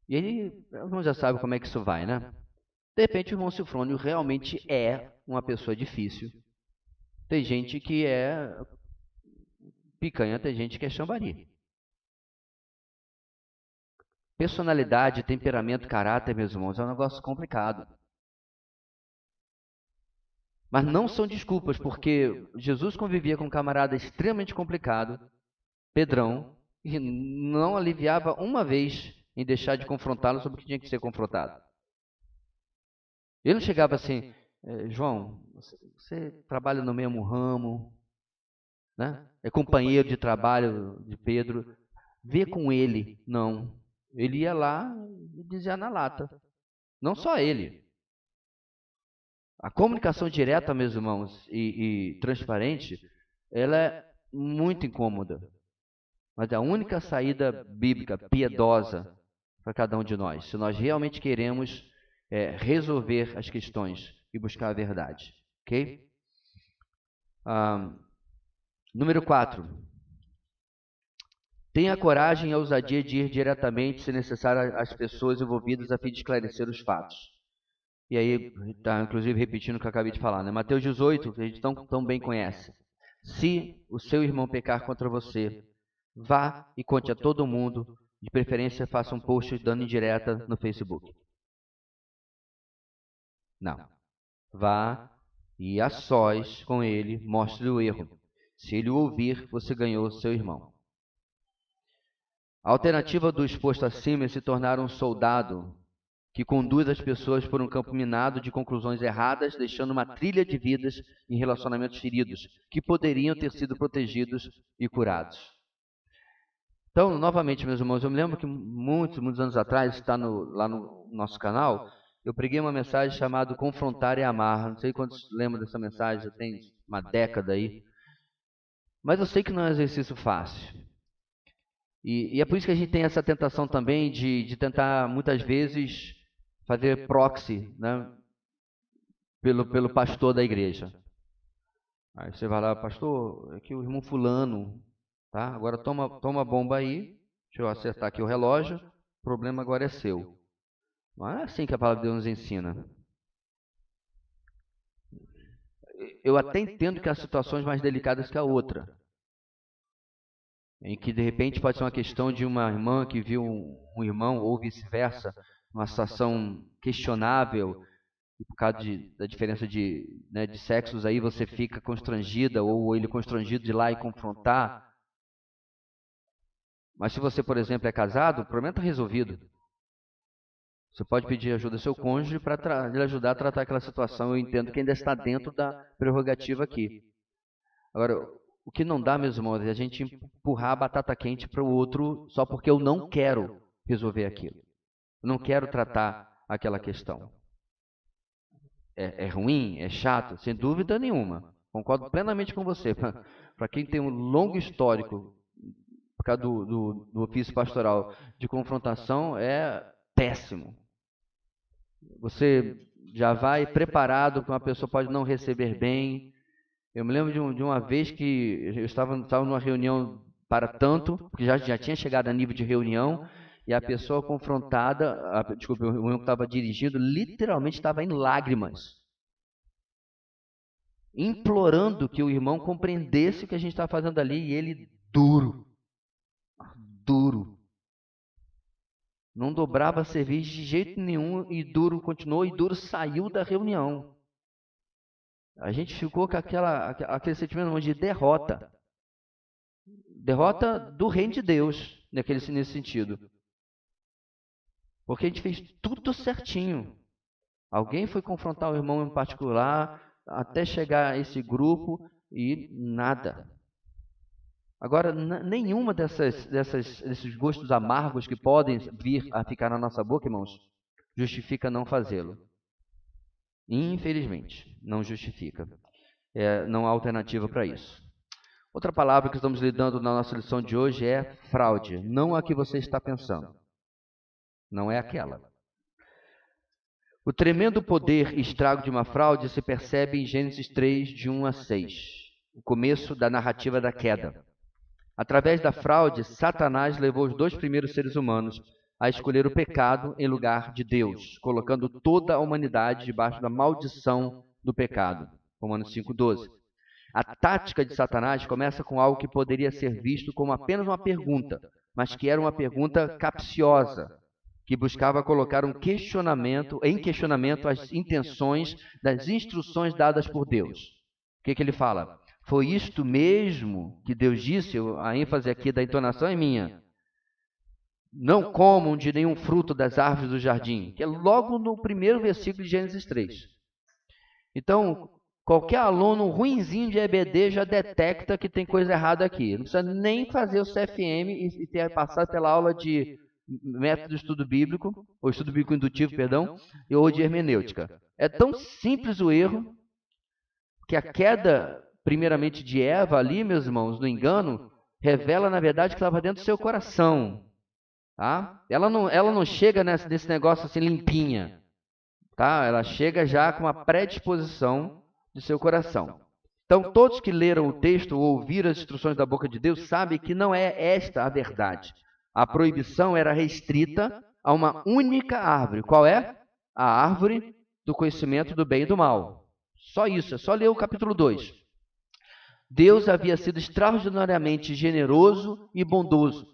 A: E ele, irmão já sabe como é que isso vai, né? De repente o irmão Silfrônio realmente é uma pessoa difícil. Tem gente que é picanha, tem gente que é chambari. Personalidade, temperamento, caráter, meus irmãos, é um negócio complicado. Mas não são desculpas, porque Jesus convivia com um camarada extremamente complicado, Pedrão, e não aliviava uma vez em deixar de confrontá-lo sobre o que tinha que ser confrontado. Ele não chegava assim, João, você trabalha no mesmo ramo, né? É companheiro de trabalho de Pedro, vê com ele. Não. Ele ia lá e dizia na lata. Não só ele. A comunicação direta, meus irmãos, e transparente, ela é muito incômoda. Mas é a única saída bíblica, piedosa, para cada um de nós, se nós realmente queremos resolver as questões e buscar a verdade. Ok? Número 4. Tenha coragem e a ousadia de ir diretamente, se necessário, às pessoas envolvidas a fim de esclarecer os fatos. E aí, está inclusive repetindo o que eu acabei de falar, né? Mateus 18, que a gente tão bem conhece. Se o seu irmão pecar contra você, vá e conte a todo mundo, de preferência faça um post dando indireta no Facebook. Não. Vá e a sós com ele, mostre o erro. Se ele o ouvir, você ganhou seu irmão. A alternativa do exposto acima é se tornar um soldado que conduz as pessoas por um campo minado de conclusões erradas, deixando uma trilha de vidas em relacionamentos feridos, que poderiam ter sido protegidos e curados. Então, novamente, meus irmãos, eu me lembro que muitos anos atrás, está lá no nosso canal, eu preguei uma mensagem chamada Confrontar e Amar. Não sei quantos lembram dessa mensagem, já tem uma década aí. Mas eu sei que não é um exercício fácil. E é por isso que a gente tem essa tentação também de tentar, muitas vezes, fazer proxy, né, pelo pastor da igreja. Aí você vai lá, pastor, aqui o irmão fulano, tá? Agora toma a bomba aí, deixa eu acertar aqui o relógio, o problema agora é seu. Não é assim que a palavra de Deus nos ensina. Eu até entendo que há situações mais delicadas que a outra, em que de repente pode ser uma questão de uma irmã que viu um irmão ou vice-versa, uma situação questionável, e por causa da diferença de sexos aí você fica constrangida ou ele constrangido de ir lá e confrontar. Mas se você, por exemplo, é casado, o problema está resolvido. Você pode pedir ajuda ao seu cônjuge para lhe ajudar a tratar aquela situação. Eu entendo que ainda está dentro da prerrogativa aqui. Agora, o que não dá, meus irmãos, é a gente empurrar a batata quente para o outro só porque eu não quero resolver aquilo. Eu não quero tratar aquela questão. É ruim? É chato? Sem dúvida nenhuma. Concordo plenamente com você. Para quem tem um longo histórico, por causa do ofício pastoral, de confrontação, é péssimo. Você já vai preparado que uma pessoa pode não receber bem. Eu me lembro de uma vez que eu estava numa reunião para tanto, porque já tinha chegado a nível de reunião, e a pessoa confrontada, desculpa, o irmão que estava dirigindo, literalmente estava em lágrimas, implorando que o irmão compreendesse o que a gente estava fazendo ali, e ele duro, não dobrava serviço de jeito nenhum, e duro continuou, e duro saiu da reunião. A gente ficou com aquele sentimento de derrota. Derrota do reino de Deus, nesse sentido. Porque a gente fez tudo certinho. Alguém foi confrontar o irmão em particular, até chegar a esse grupo, e nada. Agora, nenhuma desses gostos amargos que podem vir a ficar na nossa boca, irmãos, justifica não fazê-lo. Infelizmente, não justifica. Não há alternativa para isso. Outra palavra que estamos lidando na nossa lição de hoje é fraude. Não a que você está pensando. Não é aquela. O tremendo poder e estrago de uma fraude se percebe em Gênesis 3, de 1 a 6. o começo da narrativa da queda. Através da fraude, Satanás levou os 2 primeiros seres humanos a escolher o pecado em lugar de Deus, colocando toda a humanidade debaixo da maldição do pecado. Romanos 5,12. A tática de Satanás começa com algo que poderia ser visto como apenas uma pergunta, mas que era uma pergunta capciosa, que buscava colocar em questionamento as intenções das instruções dadas por Deus. O que ele fala? Foi isto mesmo que Deus disse? A ênfase aqui da entonação é minha. Não comam de nenhum fruto das árvores do jardim, que é logo no primeiro versículo de Gênesis 3. Então, qualquer aluno ruinzinho de EBD já detecta que tem coisa errada aqui. Não precisa nem fazer o CFM e ter passado pela aula de método de estudo bíblico, ou estudo bíblico indutivo, perdão, ou de hermenêutica. É tão simples o erro que a queda, primeiramente de Eva ali, meus irmãos, no engano, revela, na verdade, que estava dentro do seu coração. Tá? Ela não chega nesse negócio assim limpinha. Tá? Ela chega já com uma predisposição de seu coração. Então, todos que leram o texto ou ouviram as instruções da boca de Deus sabem que não é esta a verdade. A proibição era restrita a uma única árvore. Qual é? A árvore do conhecimento do bem e do mal. Só isso, é só ler o capítulo 2. Deus havia sido extraordinariamente generoso e bondoso.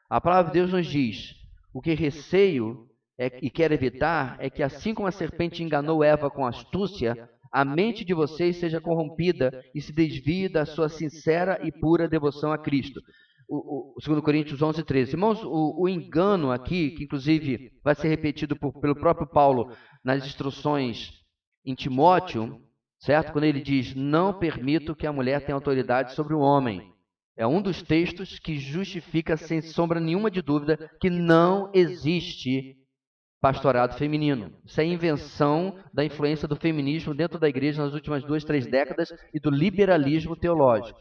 A: A palavra de Deus nos diz, o que receio e quero evitar é que, assim como a serpente enganou Eva com astúcia, a mente de vocês seja corrompida e se desvie da sua sincera e pura devoção a Cristo. O 2 Coríntios 11, 13. Irmãos, o engano aqui, que inclusive vai ser repetido pelo próprio Paulo nas instruções em Timóteo, certo? Quando ele diz, não permito que a mulher tenha autoridade sobre o homem. É um dos textos que justifica, sem sombra nenhuma de dúvida, que não existe pastorado feminino. Isso é invenção da influência do feminismo dentro da igreja nas últimas 2, 3 décadas e do liberalismo teológico.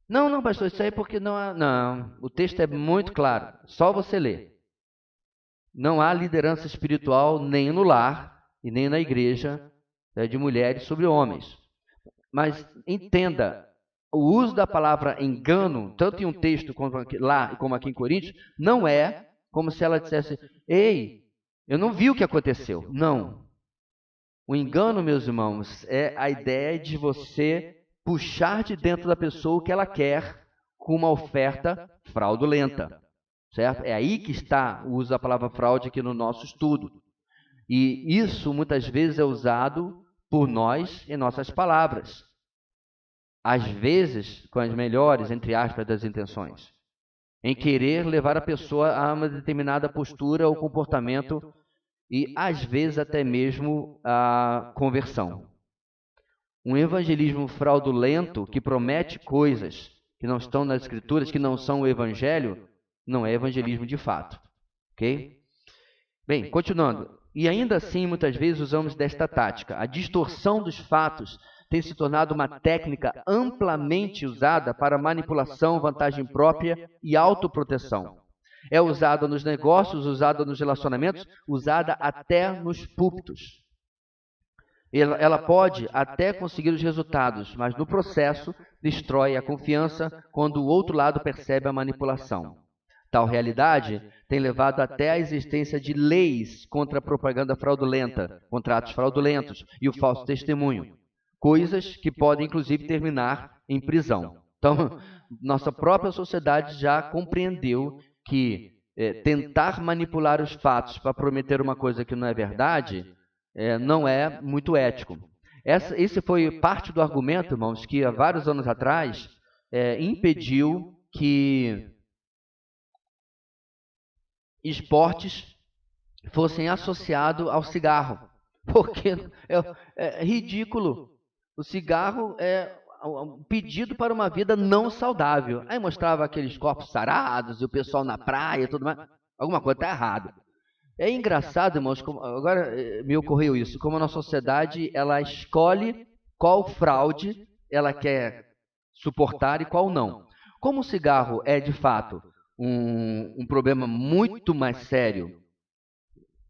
A: Não, pastor, isso aí é porque não há... Não, o texto é muito claro, só você ler. Não há liderança espiritual nem no lar e nem na igreja de mulheres sobre homens. Mas entenda, o uso da palavra engano, tanto em um texto como lá como aqui em Coríntios, não é como se ela dissesse, ei, eu não vi o que aconteceu. Não. O engano, meus irmãos, é a ideia de você puxar de dentro da pessoa o que ela quer com uma oferta fraudulenta. Certo? É aí que está o uso da palavra fraude aqui no nosso estudo. E isso muitas vezes é usado por nós em nossas palavras. Às vezes, com as melhores, entre aspas, das intenções. Em querer levar a pessoa a uma determinada postura ou comportamento e, às vezes, até mesmo a conversão. Um evangelismo fraudulento que promete coisas que não estão nas Escrituras, que não são o Evangelho, não é evangelismo de fato. Ok? Bem, continuando. E ainda assim, muitas vezes usamos desta tática. A distorção dos fatos tem se tornado uma técnica amplamente usada para manipulação, vantagem própria e autoproteção. É usada nos negócios, usada nos relacionamentos, usada até nos púlpitos. Ela pode até conseguir os resultados, mas no processo destrói a confiança quando o outro lado percebe a manipulação. Tal realidade tem levado até a existência de leis contra a propaganda fraudulenta, contratos fraudulentos e o falso testemunho. Coisas que podem, inclusive, terminar em prisão. Então, nossa própria sociedade já compreendeu que tentar manipular os fatos para prometer uma coisa que não é verdade não é muito ético. Esse foi parte do argumento, irmãos, que há vários anos atrás impediu que esportes fossem associados ao cigarro. Porque é ridículo. O cigarro é um pedido para uma vida não saudável. Aí mostrava aqueles corpos sarados e o pessoal na praia e tudo mais. Alguma coisa está errada. É engraçado, irmãos, agora me ocorreu isso, como a nossa sociedade ela escolhe qual fraude ela quer suportar e qual não. Como o cigarro é, de fato, um problema muito mais sério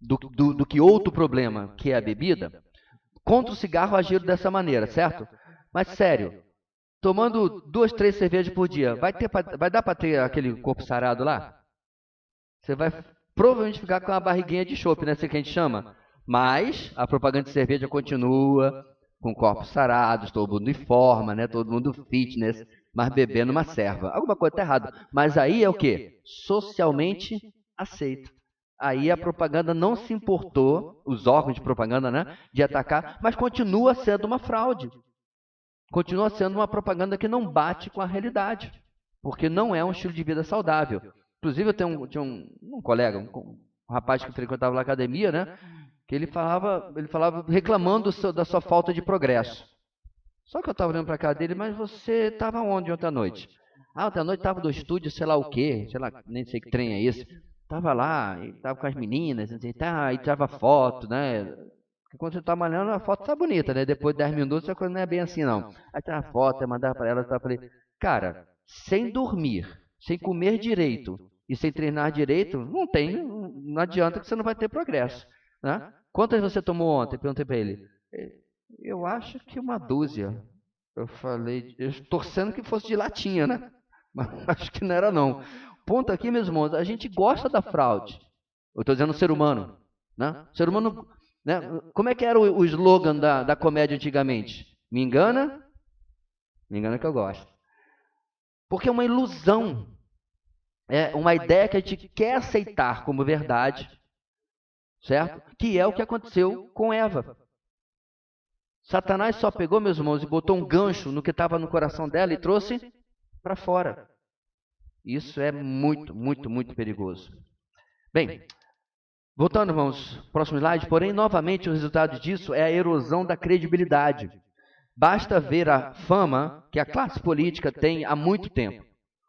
A: do que outro problema, que é a bebida, contra o cigarro agiram dessa maneira, certo? Mas sério, tomando 2, 3 cervejas por dia, vai dar para ter aquele corpo sarado lá? Você vai provavelmente ficar com uma barriguinha de chope, né? Assim que a gente chama. Mas a propaganda de cerveja continua, com corpos sarados, todo mundo em forma, né? Todo mundo fitness, mas bebendo uma serva. Alguma coisa está errada. Mas aí é o quê? Socialmente aceito. Aí a propaganda não se importou, os órgãos de propaganda, né? De atacar, mas continua sendo uma fraude. Continua sendo uma propaganda que não bate com a realidade. Porque não é um estilo de vida saudável. Inclusive, eu tinha um colega, um rapaz que frequentava a academia, né? Que ele falava reclamando da sua falta de progresso. Só que eu estava olhando para a cara dele, mas você estava onde ontem à noite? Ah, ontem à noite estava no estúdio, sei lá o quê, sei lá, nem sei que trem é esse. Estava lá, estava com as meninas, e tirava foto, né? Porque quando você está malhando, a foto está bonita, né? Depois de 10 minutos, a coisa não é bem assim, não. Aí tirava foto, mandava para ela, eu falei, cara, sem dormir, sem comer direito e sem treinar direito, não adianta que você não vai ter progresso, né? Quantas você tomou ontem? Perguntei para ele. Eu acho que uma dúzia. Eu falei, eu torcendo que fosse de latinha, né? Mas acho que não era não. Ponto aqui, meus irmãos, a gente gosta da fraude. Eu estou dizendo o ser humano, né? O ser humano, né? Como é que era o slogan da comédia antigamente? Me engana que eu gosto. Porque é uma ilusão. É uma ideia que a gente quer aceitar como verdade, certo? Que é o que aconteceu com Eva. Satanás só pegou, meus irmãos, e botou um gancho no que estava no coração dela e trouxe para fora. Isso é muito, muito, muito perigoso. Bem, voltando, irmãos, próximo slide. Porém, novamente, o resultado disso é a erosão da credibilidade. Basta ver a fama que a classe política tem há muito tempo.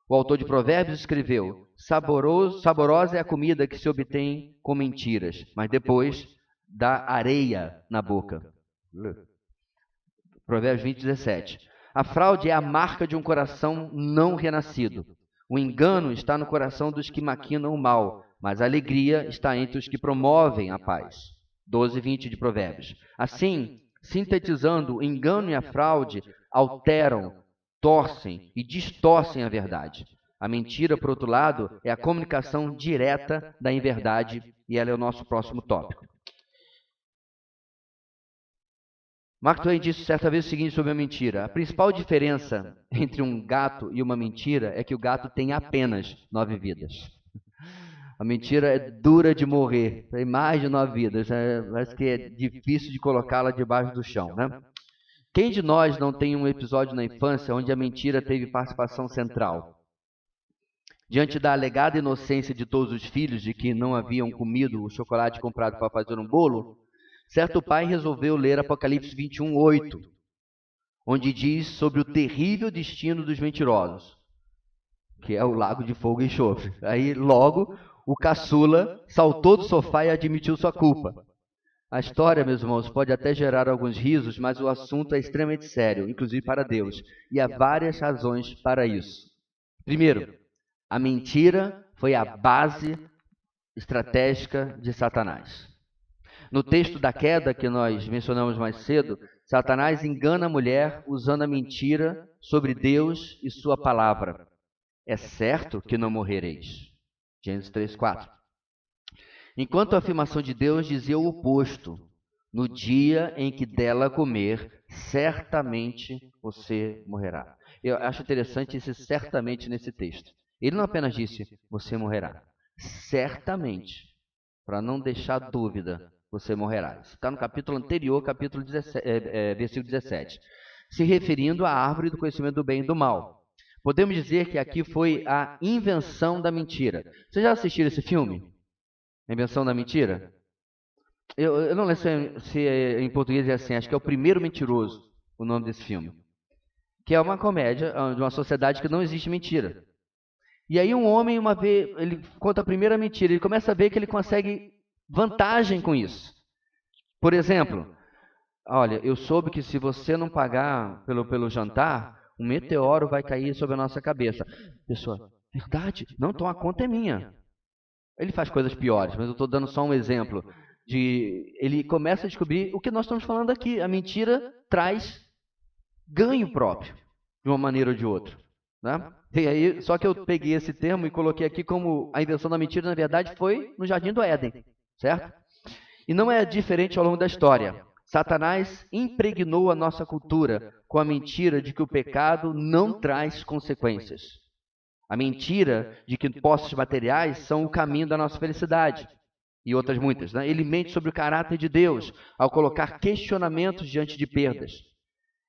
A: O autor de Provérbios escreveu: saborosa é a comida que se obtém com mentiras, mas depois dá areia na boca. Provérbios 20, 17. A fraude é a marca de um coração não renascido. O engano está no coração dos que maquinam o mal, mas a alegria está entre os que promovem a paz. 12, 20 de Provérbios. Assim, sintetizando, o engano e a fraude alteram, torcem e distorcem a verdade. A mentira, por outro lado, é a comunicação direta da inverdade, e ela é o nosso próximo tópico. Mark Twain disse certa vez o seguinte sobre a mentira: a principal diferença entre um gato e uma mentira é que o gato tem apenas 9 vidas. A mentira é dura de morrer, tem mais de 9 vidas, parece que é difícil de colocá-la debaixo do chão, né? Quem de nós não tem um episódio na infância onde a mentira teve participação central? Diante da alegada inocência de todos os filhos de que não haviam comido o chocolate comprado para fazer um bolo, certo pai resolveu ler Apocalipse 21, 8, onde diz sobre o terrível destino dos mentirosos, que é o lago de fogo e enxofre. Aí, logo, o caçula saltou do sofá e admitiu sua culpa. A história, meus irmãos, pode até gerar alguns risos, mas o assunto é extremamente sério, inclusive para Deus, e há várias razões para isso. Primeiro, a mentira foi a base estratégica de Satanás. No texto da queda que nós mencionamos mais cedo, Satanás engana a mulher usando a mentira sobre Deus e sua palavra. É certo que não morrereis. Gênesis 3:4. Enquanto a afirmação de Deus dizia o oposto. No dia em que dela comer, certamente você morrerá. Eu acho interessante esse certamente nesse texto. Ele não apenas disse, você morrerá. Certamente, para não deixar dúvida, você morrerá. Isso está no capítulo anterior, capítulo 17, versículo 17. Se referindo à árvore do conhecimento do bem e do mal. Podemos dizer que aqui foi a invenção da mentira. Vocês já assistiram esse filme? A Invenção da Mentira? Eu não lembro se em português é assim, acho que é O Primeiro Mentiroso, o nome desse filme. Que é uma comédia de uma sociedade que não existe mentira. E aí um homem, uma vez, ele conta a primeira mentira, ele começa a ver que ele consegue vantagem com isso. Por exemplo, olha, eu soube que se você não pagar pelo jantar, um meteoro vai cair sobre a nossa cabeça. Pessoa, verdade? Não, então a conta é minha. Ele faz coisas piores, mas eu estou dando só um exemplo. Ele começa a descobrir o que nós estamos falando aqui. A mentira traz ganho próprio. de uma maneira ou de outra. Né? E aí, só que eu peguei esse termo e coloquei aqui como a invenção da mentira, na verdade, foi no Jardim do Éden, certo? E não é diferente ao longo da história. Satanás impregnou a nossa cultura com a mentira de que o pecado não traz consequências. A mentira de que posses materiais são o caminho da nossa felicidade. E outras muitas. Né? Ele mente sobre o caráter de Deus ao colocar questionamentos diante de perdas.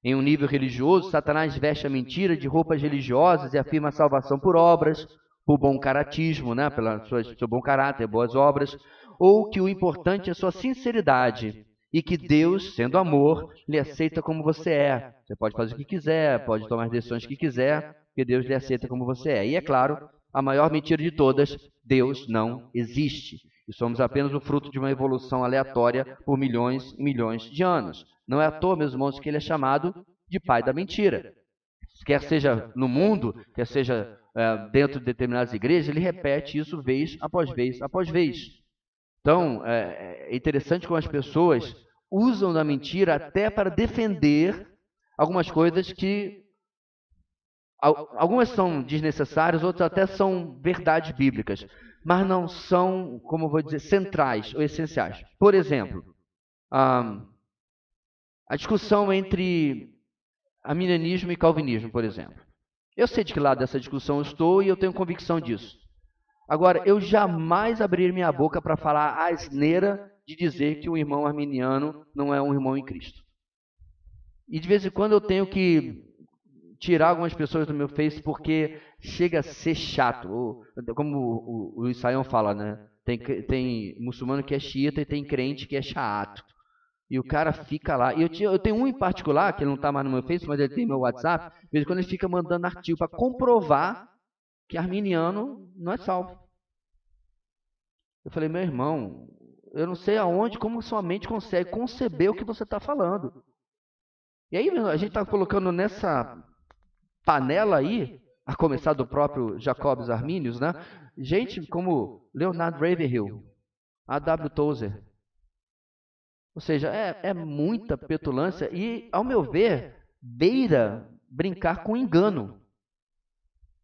A: Em um nível religioso, Satanás veste a mentira de roupas religiosas e afirma a salvação por obras, por bom caratismo, né? Pelo seu bom caráter, boas obras, ou que o importante é sua sinceridade e que Deus, sendo amor, lhe aceita como você é. Você pode fazer o que quiser, pode tomar as decisões que quiser, que Deus lhe aceita como você é. E é claro, a maior mentira de todas, Deus não existe. E somos apenas o fruto de uma evolução aleatória por milhões e milhões de anos. Não é à toa, meus irmãos, que ele é chamado de pai da mentira. Quer seja no mundo, quer seja dentro de determinadas igrejas, ele repete isso vez após vez após vez. Então, é interessante como as pessoas usam da mentira até para defender algumas coisas que algumas são desnecessárias, outras até são verdades bíblicas, mas não são, como eu vou dizer, centrais ou essenciais. Por exemplo, a discussão entre arminianismo e calvinismo, por exemplo. Eu sei de que lado dessa discussão eu estou e eu tenho convicção disso. Agora, eu jamais abriria minha boca para falar a asneira de dizer que um irmão arminiano não é um irmão em Cristo. E de vez em quando eu tenho que tirar algumas pessoas do meu Face porque chega a ser chato. Como o Isaiah fala, né? Tem muçulmano que é xiita e tem crente que é chato. E o cara fica lá. E eu tenho um em particular, que ele não está mais no meu Face, mas ele tem meu WhatsApp. De vez em quando ele fica mandando artigo para comprovar que arminiano não é salvo. Eu falei, meu irmão, eu não sei aonde, como sua mente consegue conceber o que você está falando. E aí a gente está colocando nessa panela aí, a começar do próprio Jacobus Arminius, né? Gente como Leonard Ravenhill, A.W. Tozer. Ou seja, é muita petulância e, ao meu ver, beira brincar com engano.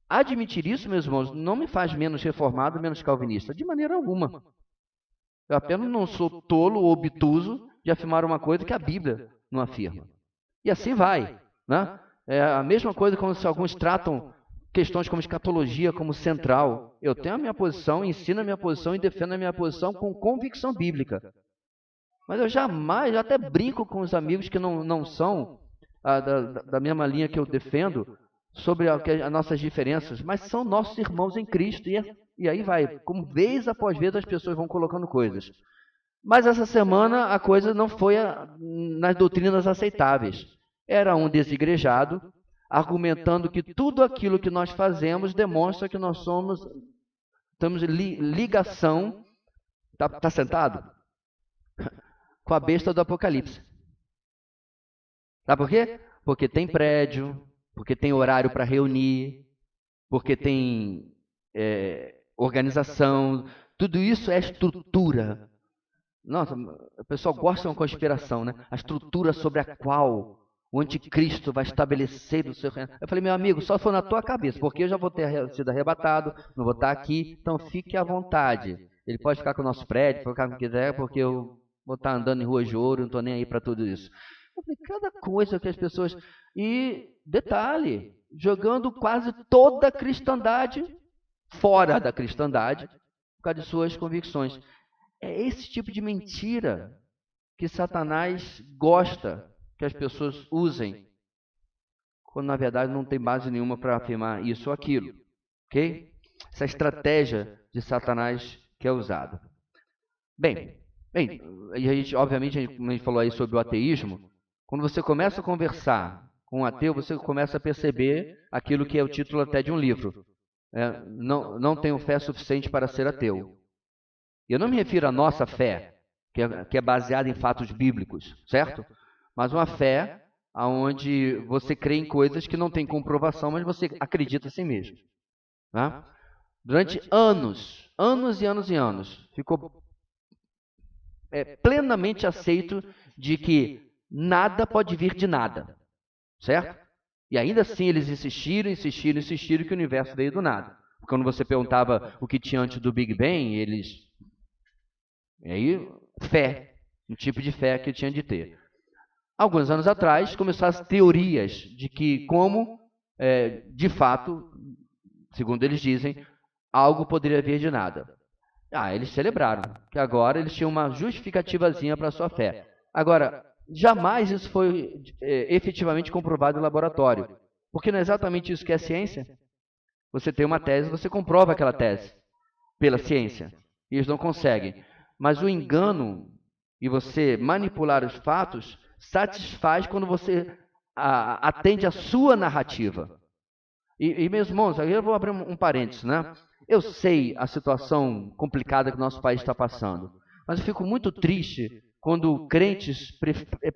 A: Admitir isso, meus irmãos, não me faz menos reformado, menos calvinista, de maneira alguma. Eu apenas não sou tolo ou obtuso de afirmar uma coisa que a Bíblia não afirma. E assim vai, né? É a mesma coisa como se alguns tratam questões como escatologia como central. Eu tenho a minha posição, ensino a minha posição e defendo a minha posição com convicção bíblica. Mas eu jamais, eu até brinco com os amigos que não são da mesma linha que eu defendo sobre as nossas diferenças, mas são nossos irmãos em Cristo. E aí vai, como vez após vez as pessoas vão colocando coisas. Mas essa semana a coisa não foi nas doutrinas aceitáveis. Era um desigrejado argumentando que tudo aquilo que nós fazemos demonstra que nós temos ligação. Tá sentado? Com a besta do Apocalipse. Sabe por quê? Porque tem prédio, porque tem horário para reunir, porque tem organização. Tudo isso é estrutura. Nossa, o pessoal gosta de uma conspiração, né? A estrutura sobre a qual o anticristo vai estabelecer o seu reino. Eu falei, meu amigo, só for na tua cabeça, porque eu já vou ter sido arrebatado, não vou estar aqui, então fique à vontade. Ele pode ficar com o nosso prédio, pode ficar com o que quiser, porque eu vou estar andando em ruas de ouro, não estou nem aí para tudo isso. Eu falei, cada coisa que as pessoas... E, detalhe, jogando quase toda a cristandade fora da cristandade, por causa de suas convicções. É esse tipo de mentira que Satanás gosta que as pessoas usem, quando na verdade não tem base nenhuma para afirmar isso ou aquilo. Ok? Essa estratégia de Satanás que é usada. Bem, e a gente, obviamente, como a gente falou aí sobre o ateísmo, quando você começa a conversar com um ateu, você começa a perceber aquilo que é o título até de um livro. Não tenho fé suficiente para ser ateu. Eu não me refiro à nossa fé, que é baseada em fatos bíblicos, certo? Mas uma fé onde você crê em coisas que não tem comprovação, mas você acredita assim mesmo. Né? Durante anos e anos, ficou plenamente aceito de que nada pode vir de nada, certo? E ainda assim eles insistiram que o universo veio do nada. Quando você perguntava o que tinha antes do Big Bang, eles... E aí, fé, um tipo de fé que tinha de ter. Alguns anos atrás, começaram as teorias de que de fato, segundo eles dizem, algo poderia vir de nada. Eles celebraram, que agora eles tinham uma justificativazinha para a sua fé. Agora, jamais isso foi efetivamente comprovado em laboratório, porque não é exatamente isso que é ciência. Você tem uma tese, você comprova aquela tese pela ciência, e eles não conseguem. Mas o engano e você manipular os fatos satisfaz quando você atende à sua narrativa. E meus irmãos, aí eu vou abrir um parênteses, né? Eu sei a situação complicada que o nosso país está passando, mas eu fico muito triste quando crentes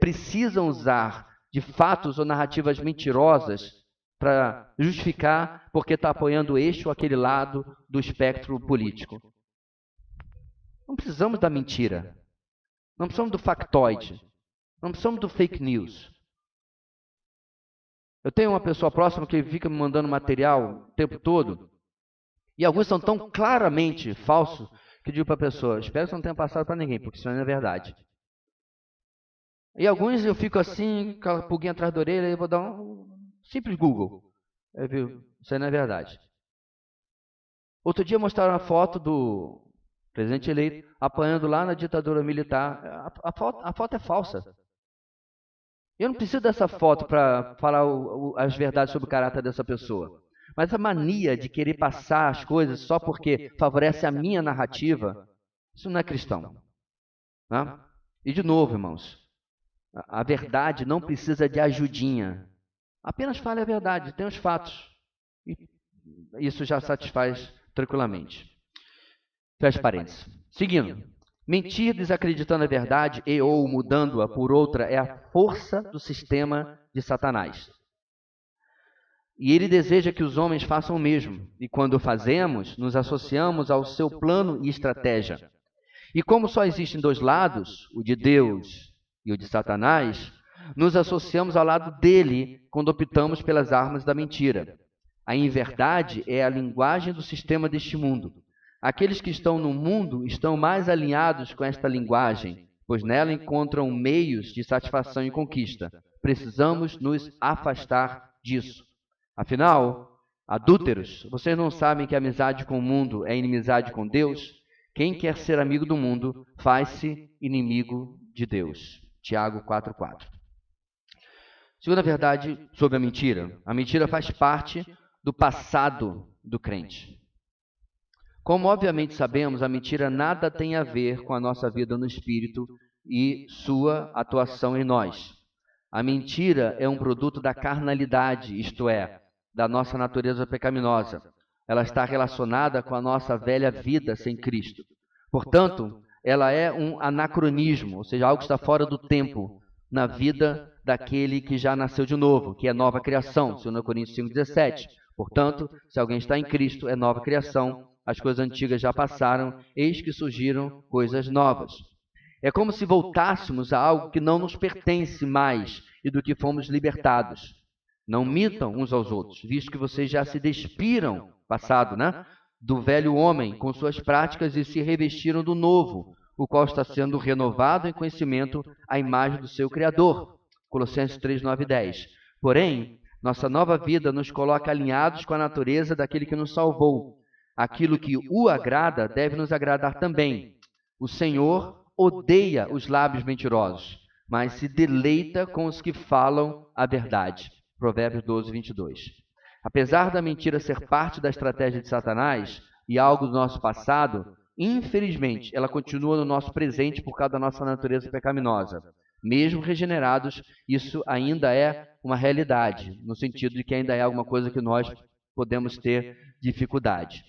A: precisam usar de fatos ou narrativas mentirosas para justificar porque está apoiando este ou aquele lado do espectro político. Não precisamos da mentira, não precisamos do factoide, não precisamos do fake news. Eu tenho uma pessoa próxima que fica me mandando material o tempo todo, e alguns são tão claramente falsos que eu digo para a pessoa, espero que você não tenha passado para ninguém, porque isso não é verdade. E alguns eu fico assim, com a pulguinha atrás da orelha, e eu vou dar um simples Google. Eu vi, isso aí não é verdade. Outro dia mostraram uma foto do presidente eleito apanhando lá na ditadura militar. A foto é falsa. Eu não preciso dessa foto para falar as verdades sobre o caráter dessa pessoa. Mas a mania de querer passar as coisas só porque favorece a minha narrativa, isso não é cristão. Né? E de novo, irmãos, a verdade não precisa de ajudinha. Apenas fale a verdade, tem os fatos. E isso já satisfaz tranquilamente. Fecha parênteses. Seguindo. Mentir desacreditando a verdade e ou mudando-a por outra é a força do sistema de Satanás. E ele deseja que os homens façam o mesmo. E quando o fazemos, nos associamos ao seu plano e estratégia. E como só existem dois lados, o de Deus e o de Satanás, nos associamos ao lado dele quando optamos pelas armas da mentira. A inverdade é a linguagem do sistema deste mundo. Aqueles que estão no mundo estão mais alinhados com esta linguagem, pois nela encontram meios de satisfação e conquista. Precisamos nos afastar disso. Afinal, adúlteros, vocês não sabem que amizade com o mundo é inimizade com Deus? Quem quer ser amigo do mundo, faz-se inimigo de Deus. Tiago 4,4. Segunda verdade sobre a mentira. A mentira faz parte do passado do crente. Como obviamente sabemos, a mentira nada tem a ver com a nossa vida no espírito e sua atuação em nós. A mentira é um produto da carnalidade, isto é, da nossa natureza pecaminosa. Ela está relacionada com a nossa velha vida sem Cristo. Portanto, ela é um anacronismo, ou seja, algo que está fora do tempo na vida daquele que já nasceu de novo, que é nova criação, 2 Coríntios 5,17. Portanto, se alguém está em Cristo, é nova criação, as coisas antigas já passaram, eis que surgiram coisas novas. É como se voltássemos a algo que não nos pertence mais e do que fomos libertados. Não mintam uns aos outros, visto que vocês já se despiram, passado, né? Do velho homem com suas práticas e se revestiram do novo, o qual está sendo renovado em conhecimento à imagem do seu Criador. Colossenses 3, 9 e 10. Porém, nossa nova vida nos coloca alinhados com a natureza daquele que nos salvou. Aquilo que o agrada deve nos agradar também. O Senhor odeia os lábios mentirosos, mas se deleita com os que falam a verdade. Provérbios 12, 22. Apesar da mentira ser parte da estratégia de Satanás e algo do nosso passado, infelizmente, ela continua no nosso presente por causa da nossa natureza pecaminosa. Mesmo regenerados, isso ainda é uma realidade, no sentido de que ainda é alguma coisa que nós podemos ter dificuldade.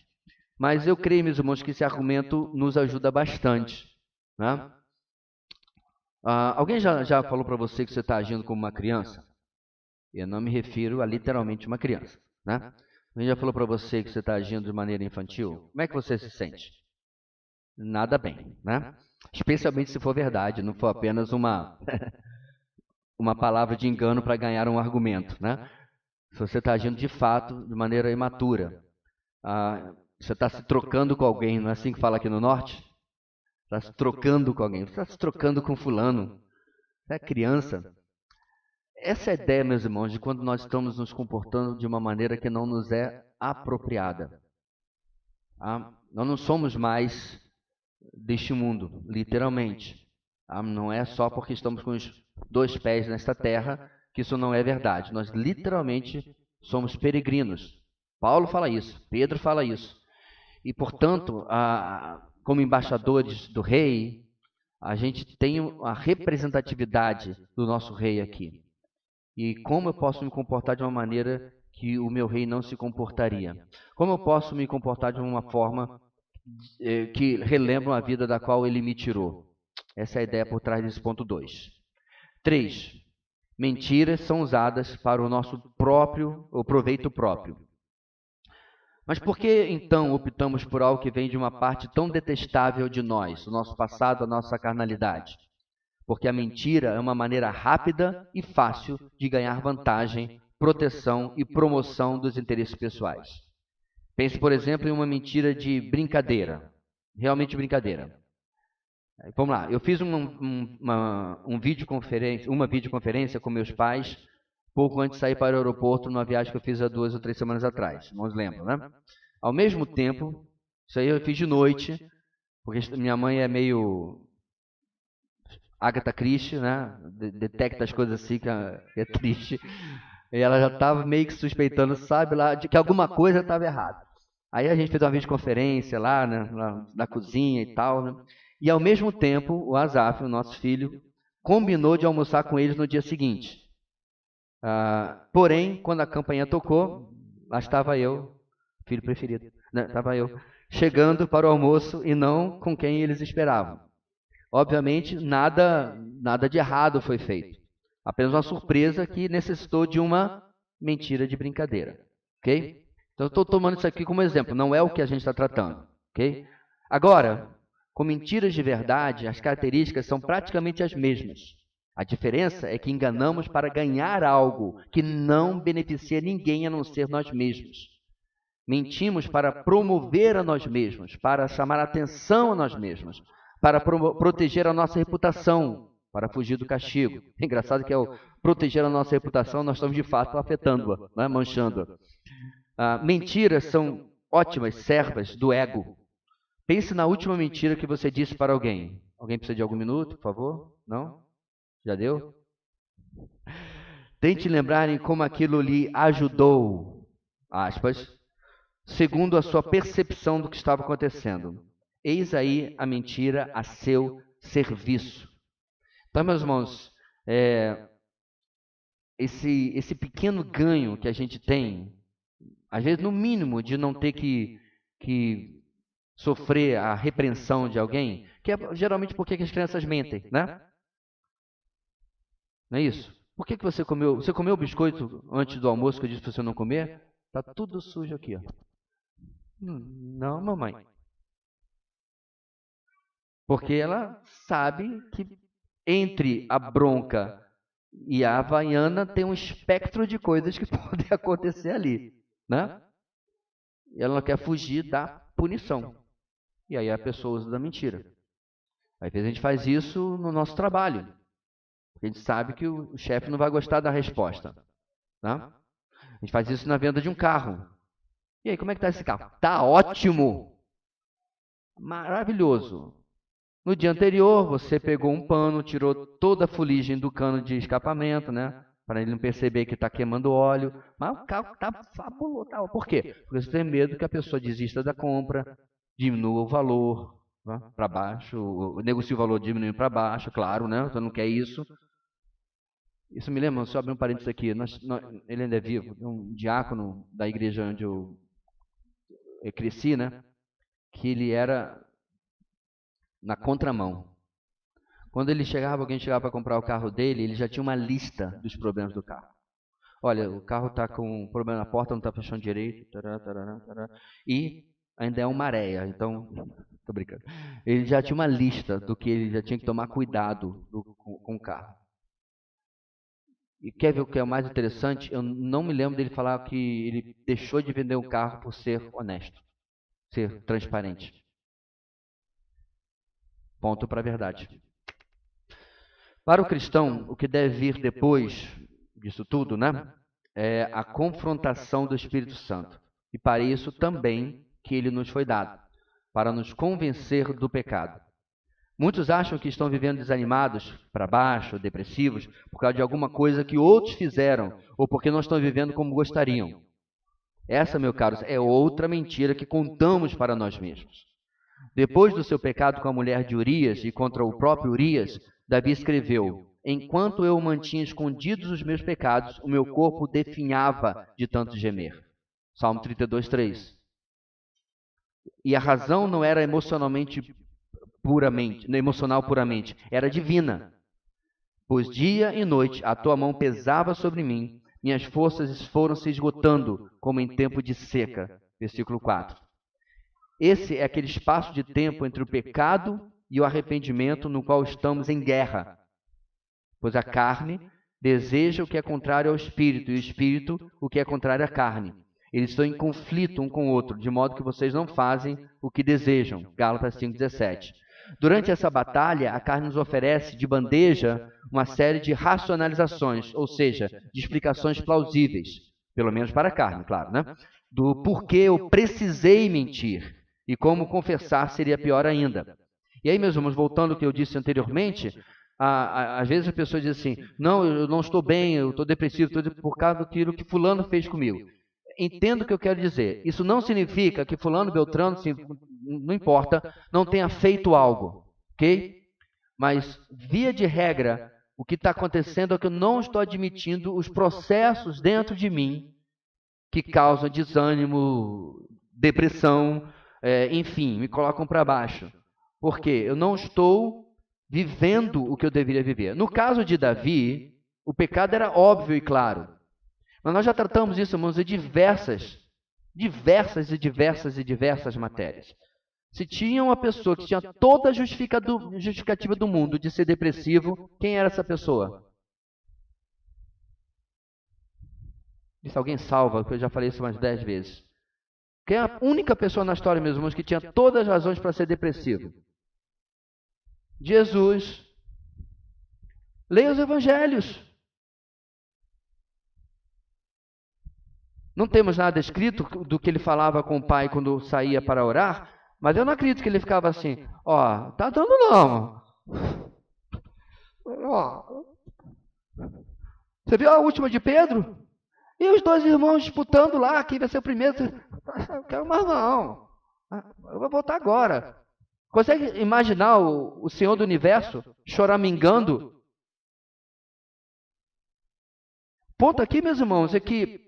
A: Mas eu creio, meus irmãos, que esse argumento nos ajuda bastante. Né? Alguém já falou para você que você está agindo como uma criança? Eu não me refiro a literalmente uma criança. Né? Alguém já falou para você que você está agindo de maneira infantil? Como é que você se sente? Nada bem, né? Especialmente se for verdade, não for apenas uma palavra de engano para ganhar um argumento, né? se você está agindo de fato de maneira imatura. Você está se trocando com alguém, não é assim que fala aqui no norte? Está se trocando com alguém, você está se trocando com fulano. Você é criança. Essa é a ideia, meus irmãos, de quando nós estamos nos comportando de uma maneira que não nos é apropriada. Nós não somos mais deste mundo, literalmente. Não é só porque estamos com os 2 pés nesta terra que isso não é verdade. Nós literalmente somos peregrinos. Paulo fala isso, Pedro fala isso. E, portanto, como embaixadores do rei, a gente tem a representatividade do nosso rei aqui. E como eu posso me comportar de uma maneira que o meu rei não se comportaria? Como eu posso me comportar de uma forma que relembra a vida da qual ele me tirou? Essa é a ideia por trás desse ponto 2. 3. Mentiras são usadas para o nosso o proveito próprio. Mas por que, então, optamos por algo que vem de uma parte tão detestável de nós, o nosso passado, a nossa carnalidade? Porque a mentira é uma maneira rápida e fácil de ganhar vantagem, proteção e promoção dos interesses pessoais. Pense, por exemplo, em uma mentira de brincadeira, realmente brincadeira. Vamos lá, eu fiz uma videoconferência com meus pais pouco antes de sair para o aeroporto, numa viagem que eu fiz há 2 ou 3 semanas atrás. Não se lembram, né? Ao mesmo tempo, isso aí eu fiz de noite, porque minha mãe é meio Agatha Christie, né? Detecta as coisas assim que é triste. E ela já estava meio que suspeitando, sabe, lá, de que alguma coisa estava errada. Aí a gente fez uma videoconferência lá, né, na cozinha e tal, né? E ao mesmo tempo, o Azaf, o nosso filho, combinou de almoçar com eles no dia seguinte. Porém, quando a campainha tocou, lá estava eu, filho preferido, né? Estava eu, chegando para o almoço e não com quem eles esperavam. Obviamente, nada de errado foi feito. Apenas uma surpresa que necessitou de uma mentira de brincadeira. Ok? Então, eu estou tomando isso aqui como exemplo, não é o que a gente está tratando. Ok? Agora, com mentiras de verdade, as características são praticamente as mesmas. A diferença é que enganamos para ganhar algo que não beneficia ninguém a não ser nós mesmos. Mentimos para promover a nós mesmos, para chamar a atenção a nós mesmos, para proteger a nossa reputação, para fugir do castigo. É engraçado que ao proteger a nossa reputação, nós estamos de fato afetando-a, né? Manchando-a. Mentiras são ótimas servas do ego. Pense na última mentira que você disse para alguém. Alguém precisa de algum minuto, por favor? Não? Já deu? Tente lembrar em como aquilo lhe ajudou, aspas, segundo a sua percepção do que estava acontecendo. Eis aí a mentira a seu serviço. Então, meus irmãos, esse pequeno ganho que a gente tem, às vezes no mínimo de não ter que sofrer a repreensão de alguém, que é geralmente porque as crianças mentem, né? Não é isso? Por que você comeu? Você comeu o biscoito antes do almoço que eu disse para você não comer? Tá tudo sujo aqui, ó. Não, mamãe. Porque ela sabe que entre a bronca e a havaiana tem um espectro de coisas que podem acontecer ali, né? E ela não quer fugir da punição. E aí a pessoa usa da mentira. Às vezes a gente faz isso no nosso trabalho. Porque a gente sabe que o chefe não vai gostar da resposta. Tá? A gente faz isso na venda de um carro. E aí, como é que está esse carro? Está ótimo! Maravilhoso! No dia anterior, você pegou um pano, tirou toda a fuligem do cano de escapamento, né? Para ele não perceber que está queimando óleo. Mas o carro está fabuloso. Tá? Por quê? Porque você tem medo que a pessoa desista da compra, diminua o valor, né? Para baixo, negocie o valor diminuindo para baixo, claro, né? Você não quer isso. Isso me lembra, só abrir um parênteses aqui, ele ainda é vivo, um diácono da igreja onde eu cresci, né? Que ele era na contramão. Quando alguém chegava para comprar o carro dele, ele já tinha uma lista dos problemas do carro. Olha, o carro está com um problema na porta, não está fechando direito, e ainda é uma areia, então, tô brincando. Ele já tinha uma lista do que ele já tinha que tomar cuidado com o carro. E quer ver o que é o mais interessante? Eu não me lembro dele falar que ele deixou de vender um carro por ser honesto, ser transparente. Ponto para a verdade. Para o cristão, o que deve vir depois disso tudo, né? É a confrontação do Espírito Santo. E para isso também que ele nos foi dado, para nos convencer do pecado. Muitos acham que estão vivendo desanimados, para baixo, depressivos, por causa de alguma coisa que outros fizeram, ou porque não estão vivendo como gostariam. Essa, meu caro, é outra mentira que contamos para nós mesmos. Depois do seu pecado com a mulher de Urias e contra o próprio Urias, Davi escreveu: enquanto eu mantinha escondidos os meus pecados, o meu corpo definhava de tanto gemer. Salmo 32, 3. E a razão não era emocional puramente, era divina. Pois dia e noite a tua mão pesava sobre mim, minhas forças foram se esgotando, como em tempo de seca. Versículo 4. Esse é aquele espaço de tempo entre o pecado e o arrependimento no qual estamos em guerra. Pois a carne deseja o que é contrário ao espírito, e o espírito o que é contrário à carne. Eles estão em conflito um com o outro, de modo que vocês não fazem o que desejam. Gálatas 5,17. Durante essa batalha, a carne nos oferece de bandeja uma série de racionalizações, ou seja, de explicações plausíveis, pelo menos para a carne, claro, né? Do porquê eu precisei mentir e como confessar seria pior ainda. E aí, meus irmãos, voltando ao que eu disse anteriormente, às vezes as pessoas dizem assim, não, eu não estou bem, eu estou depressivo, por causa daquilo que fulano fez comigo. Entendo o que eu quero dizer. Isso não significa que fulano, beltrano, não importa, não tenha feito algo, ok? Mas, via de regra, o que está acontecendo é que eu não estou admitindo os processos dentro de mim que causam desânimo, depressão, enfim, me colocam para baixo. Por quê? Eu não estou vivendo o que eu deveria viver. No caso de Davi, o pecado era óbvio e claro. Mas nós já tratamos isso, irmãos, em diversas matérias. Se tinha uma pessoa que tinha toda a justificativa do mundo de ser depressivo, quem era essa pessoa? Se alguém salva, porque eu já falei isso umas 10 vezes. Quem é a única pessoa na história, meus irmãos, que tinha todas as razões para ser depressivo? Jesus. Leia os evangelhos. Não temos nada escrito do que ele falava com o pai quando saía para orar, mas eu não acredito que ele ficava assim, ó, tá dando não. Ó, você viu a última de Pedro? E os dois irmãos disputando lá, quem vai ser o primeiro? Eu quero mais não. Eu vou voltar agora. Consegue imaginar o Senhor do Universo choramingando? Ponto aqui, meus irmãos, é que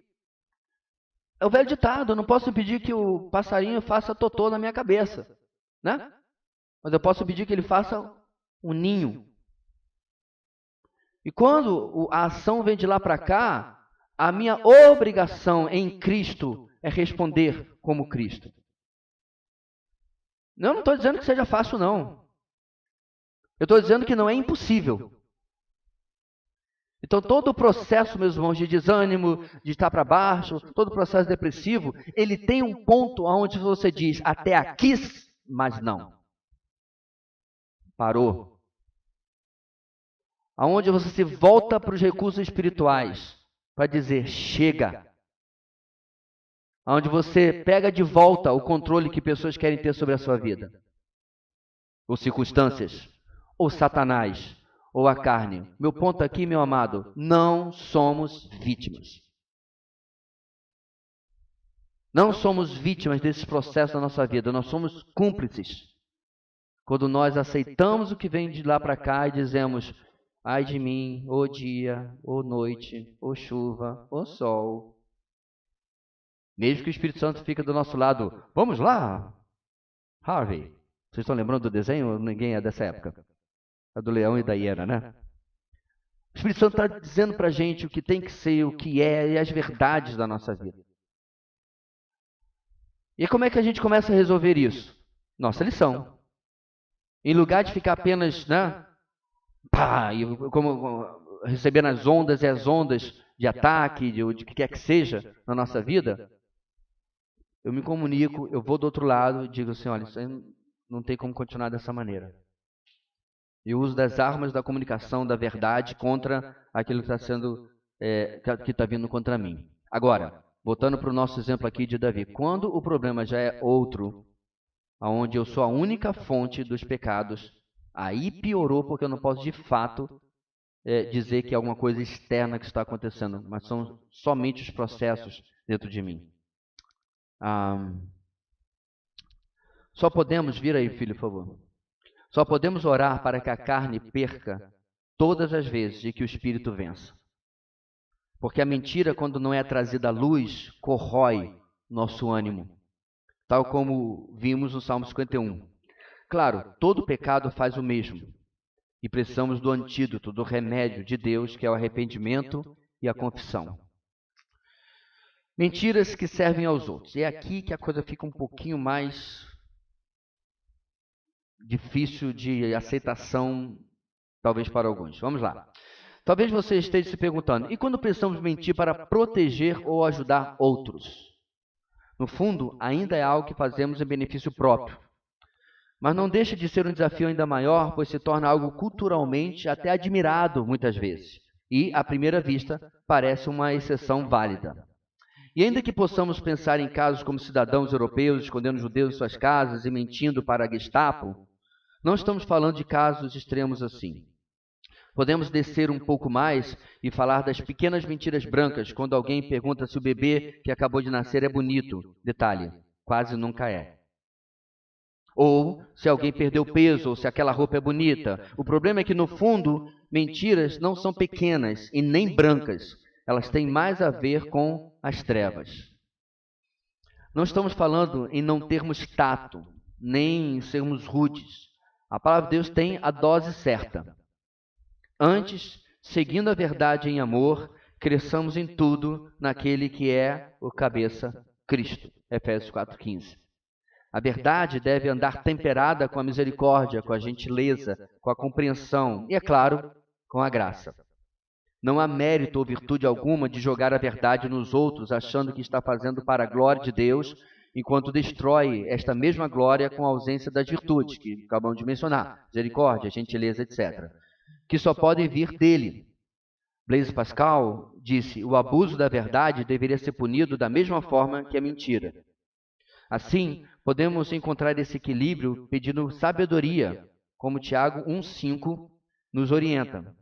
A: é o velho ditado, eu não posso impedir que o passarinho faça totô na minha cabeça, né? Mas eu posso impedir que ele faça um ninho. E quando a ação vem de lá para cá, a minha obrigação em Cristo é responder como Cristo. Eu não estou dizendo que seja fácil, não. Eu estou dizendo que não é impossível. Então, todo o processo, meus irmãos, de desânimo, de estar para baixo, todo o processo depressivo, ele tem um ponto onde você diz, até aqui, mas não. Parou. Aonde você se volta para os recursos espirituais, para dizer, chega. Onde você pega de volta o controle que pessoas querem ter sobre a sua vida. Ou circunstâncias, ou Satanás, ou a carne. Meu ponto aqui, meu amado, não somos vítimas. Não somos vítimas desses processos da nossa vida, nós somos cúmplices. Quando nós aceitamos o que vem de lá para cá e dizemos, ai de mim, ô dia, ô noite, ô chuva, ô sol. Mesmo que o Espírito Santo fique do nosso lado, vamos lá, Harvey. Vocês estão lembrando do desenho? Ninguém é dessa época. É do leão e da hiena, né? O Espírito Santo está dizendo para a gente o que tem que ser, o que é e as verdades da nossa vida. E como é que a gente começa a resolver isso? Nossa lição. Em lugar de ficar apenas, né? Pá, como recebendo as ondas e as ondas de ataque, de que quer que seja na nossa vida, eu me comunico, eu vou do outro lado e digo assim, olha, isso aí não tem como continuar dessa maneira. Eu uso das armas da comunicação, da verdade, contra aquilo que está sendo, que está vindo contra mim. Agora, voltando para o nosso exemplo aqui de Davi, quando o problema já é outro, onde eu sou a única fonte dos pecados, aí piorou, porque eu não posso de fato dizer que é alguma coisa externa que está acontecendo, mas são somente os processos dentro de mim. Só podemos, vira aí, filho, por favor. Só podemos orar para que a carne perca todas as vezes e que o espírito vença. Porque a mentira, quando não é trazida à luz, corrói nosso ânimo, tal como vimos no Salmo 51. Claro, todo pecado faz o mesmo, e precisamos do antídoto, do remédio de Deus, que é o arrependimento e a confissão. Mentiras que servem aos outros. É aqui que a coisa fica um pouquinho mais difícil de aceitação, talvez para alguns. Vamos lá. Talvez você esteja se perguntando, e quando precisamos mentir para proteger ou ajudar outros? No fundo, ainda é algo que fazemos em benefício próprio. Mas não deixa de ser um desafio ainda maior, pois se torna algo culturalmente até admirado muitas vezes. E, à primeira vista, parece uma exceção válida. E ainda que possamos pensar em casos como cidadãos europeus escondendo judeus em suas casas e mentindo para a Gestapo, não estamos falando de casos extremos assim. Podemos descer um pouco mais e falar das pequenas mentiras brancas, quando alguém pergunta se o bebê que acabou de nascer é bonito. Detalhe, quase nunca é. Ou se alguém perdeu peso, ou se aquela roupa é bonita. O problema é que, no fundo, mentiras não são pequenas e nem brancas. Elas têm mais a ver com as trevas. Não estamos falando em não termos tato, nem em sermos rudes. A palavra de Deus tem a dose certa. Antes, seguindo a verdade em amor, cresçamos em tudo naquele que é o cabeça, Cristo. Efésios 4,15. A verdade deve andar temperada com a misericórdia, com a gentileza, com a compreensão e, é claro, com a graça. Não há mérito ou virtude alguma de jogar a verdade nos outros, achando que está fazendo para a glória de Deus, enquanto destrói esta mesma glória com a ausência das virtudes, que acabamos de mencionar, misericórdia, gentileza, etc., que só podem vir dele. Blaise Pascal disse, o abuso da verdade deveria ser punido da mesma forma que a mentira. Assim, podemos encontrar esse equilíbrio pedindo sabedoria, como Tiago 1,5 nos orienta.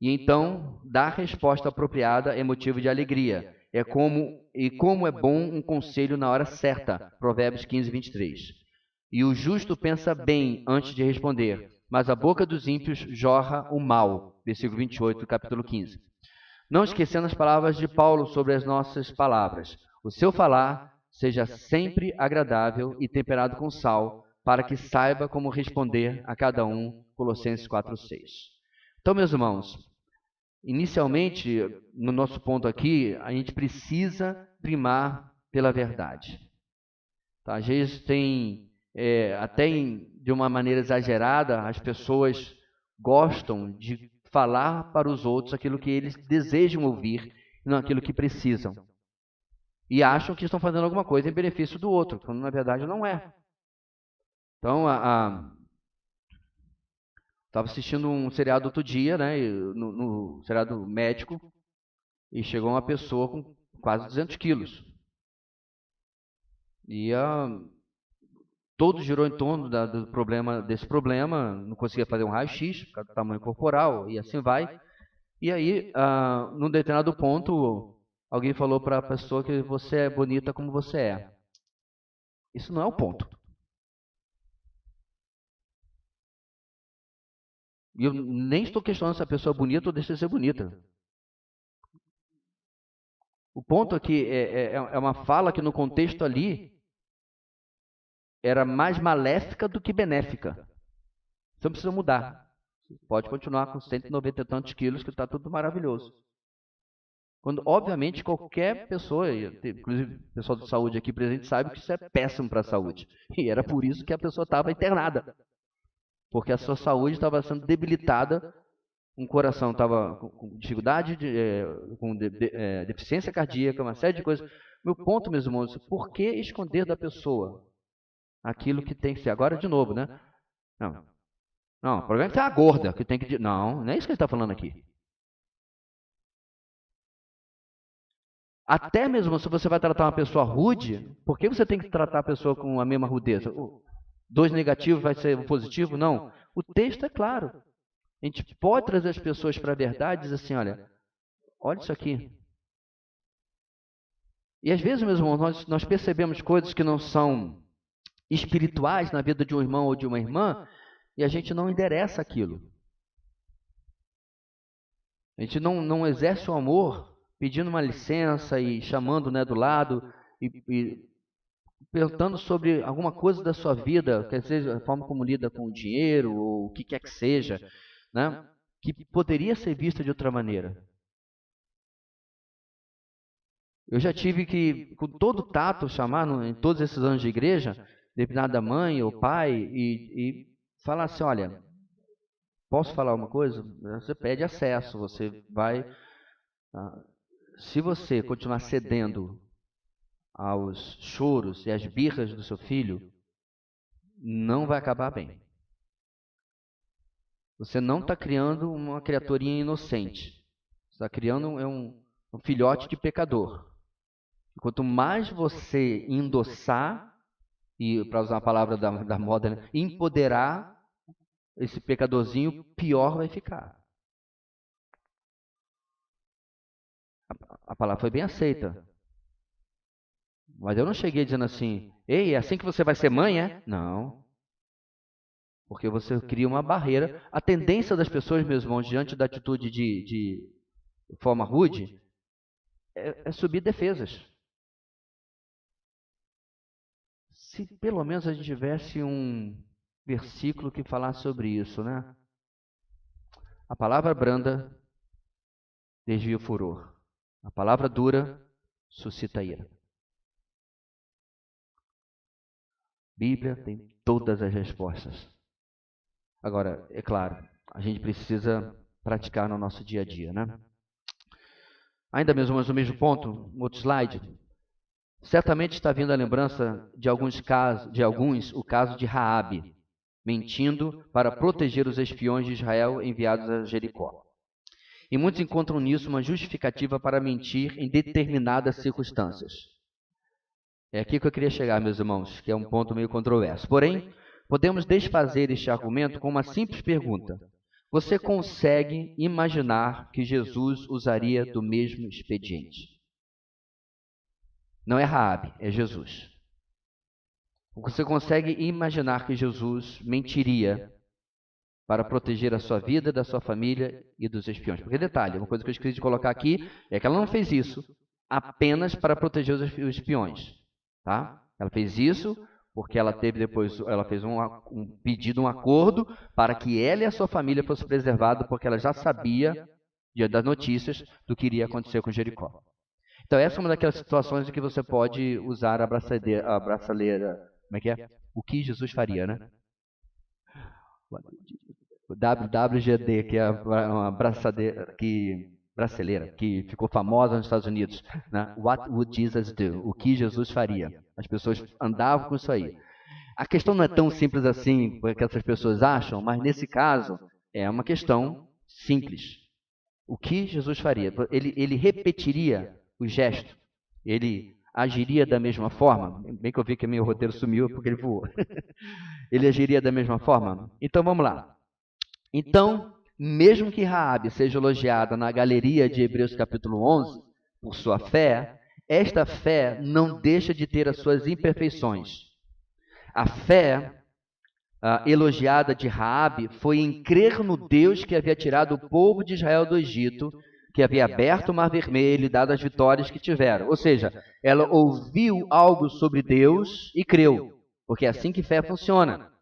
A: E então, dar a resposta apropriada é motivo de alegria. Como é bom um conselho na hora certa. Provérbios 15:23. E o justo pensa bem antes de responder, mas a boca dos ímpios jorra o mal. Versículo 28 do capítulo 15. Não esquecendo as palavras de Paulo sobre as nossas palavras. O seu falar seja sempre agradável e temperado com sal, para que saiba como responder a cada um. Colossenses 4:6. Então, meus irmãos, inicialmente, no nosso ponto aqui, a gente precisa primar pela verdade. Tá? Às vezes tem, de uma maneira exagerada, as pessoas gostam de falar para os outros aquilo que eles desejam ouvir e não aquilo que precisam. E acham que estão fazendo alguma coisa em benefício do outro, quando na verdade não é. Então, estava assistindo um seriado outro dia, né, no seriado médico, e chegou uma pessoa com quase 200 quilos. E todo girou em torno desse problema, não conseguia fazer um raio-x, por causa do tamanho corporal, e assim vai. E aí, num determinado ponto, alguém falou para a pessoa que você é bonita como você é. Isso não é o ponto. E eu nem estou questionando se a pessoa é bonita ou deixa de ser bonita. O ponto aqui é uma fala que no contexto ali era mais maléfica do que benéfica. Você não precisa mudar. Pode continuar com 190 e tantos quilos, que está tudo maravilhoso. Quando, obviamente, qualquer pessoa, inclusive o pessoal de saúde aqui presente, sabe que isso é péssimo para a saúde. E era por isso que a pessoa estava internada. Porque a sua saúde estava sendo debilitada um coração estava com dificuldade, com deficiência cardíaca, uma série de coisas. Meu ponto, meus irmãos, por que esconder da pessoa aquilo que tem que ser? Agora, de novo, né? Não, o problema é que tem a gorda, que tem que... Não, não é isso que ele está falando aqui. Até mesmo se você vai tratar uma pessoa rude, por que você tem que tratar a pessoa com a mesma rudeza? 2 negativos vai ser um positivo? Não. O texto é claro. A gente pode trazer as pessoas para a verdade e dizer assim, olha isso aqui. E às vezes, meus irmãos, nós percebemos coisas que não são espirituais na vida de um irmão ou de uma irmã e a gente não endereça aquilo. A gente não exerce o amor pedindo uma licença e chamando, né, do lado e perguntando sobre alguma coisa da sua vida, quer seja a forma como lida com o dinheiro ou o que quer que seja, né, que poderia ser vista de outra maneira. Eu já tive que, com todo tato, chamar em todos esses anos de igreja, determinada mãe ou pai e falar assim, olha, posso falar uma coisa? Você pede acesso, você vai... Se você continuar cedendo aos choros e às birras do seu filho, não vai acabar bem. Você não está criando uma criaturinha inocente. Você está criando um filhote de pecador. E quanto mais você endossar, e para usar a palavra da moda, né, empoderar esse pecadorzinho, pior vai ficar. A palavra foi bem aceita. Mas eu não cheguei dizendo assim, ei, é assim que você vai ser mãe, é? Não. Porque você cria uma barreira. A tendência das pessoas, meus irmãos, diante da atitude de forma rude, é subir defesas. Se pelo menos a gente tivesse um versículo que falasse sobre isso, né? A palavra branda desvia o furor. A palavra dura suscita ira. Bíblia tem todas as respostas. Agora, é claro, a gente precisa praticar no nosso dia a dia, né? Ainda mesmo, mas no mesmo ponto, outro slide. Certamente está vindo a lembrança de alguns, o caso de Raabe, mentindo para proteger os espiões de Israel enviados a Jericó. E muitos encontram nisso uma justificativa para mentir em determinadas circunstâncias. É aqui que eu queria chegar, meus irmãos, que é um ponto meio controverso. Porém, podemos desfazer este argumento com uma simples pergunta. Você consegue imaginar que Jesus usaria do mesmo expediente? Não é Raabe, é Jesus. Você consegue imaginar que Jesus mentiria para proteger a sua vida, da sua família e dos espiões? Porque detalhe, uma coisa que eu esqueci de colocar aqui é que ela não fez isso apenas para proteger os espiões. Tá? Ela fez isso porque ela teve depois, ela fez um pedido, um acordo para que ela e a sua família fossem preservados, porque ela já sabia das notícias do que iria acontecer com Jericó. Então essa é uma daquelas situações em que você pode usar a braçaleira, como é que é? O que Jesus faria, né? O WWGD, que é uma braçadeira brasileira, que ficou famosa nos Estados Unidos, né? What would Jesus do? O que Jesus faria? As pessoas andavam com isso aí. A questão não é tão simples assim, porque essas pessoas acham, mas nesse caso é uma questão simples. O que Jesus faria? Ele repetiria o gesto? Ele agiria da mesma forma? Bem que eu vi que meu roteiro sumiu porque ele voou. Ele agiria da mesma forma? Então vamos lá. Então, mesmo que Raabe seja elogiada na galeria de Hebreus capítulo 11 por sua fé, esta fé não deixa de ter as suas imperfeições. A fé elogiada de Raabe foi em crer no Deus que havia tirado o povo de Israel do Egito, que havia aberto o Mar Vermelho e dado as vitórias que tiveram. Ou seja, ela ouviu algo sobre Deus e creu, porque é assim que fé funciona.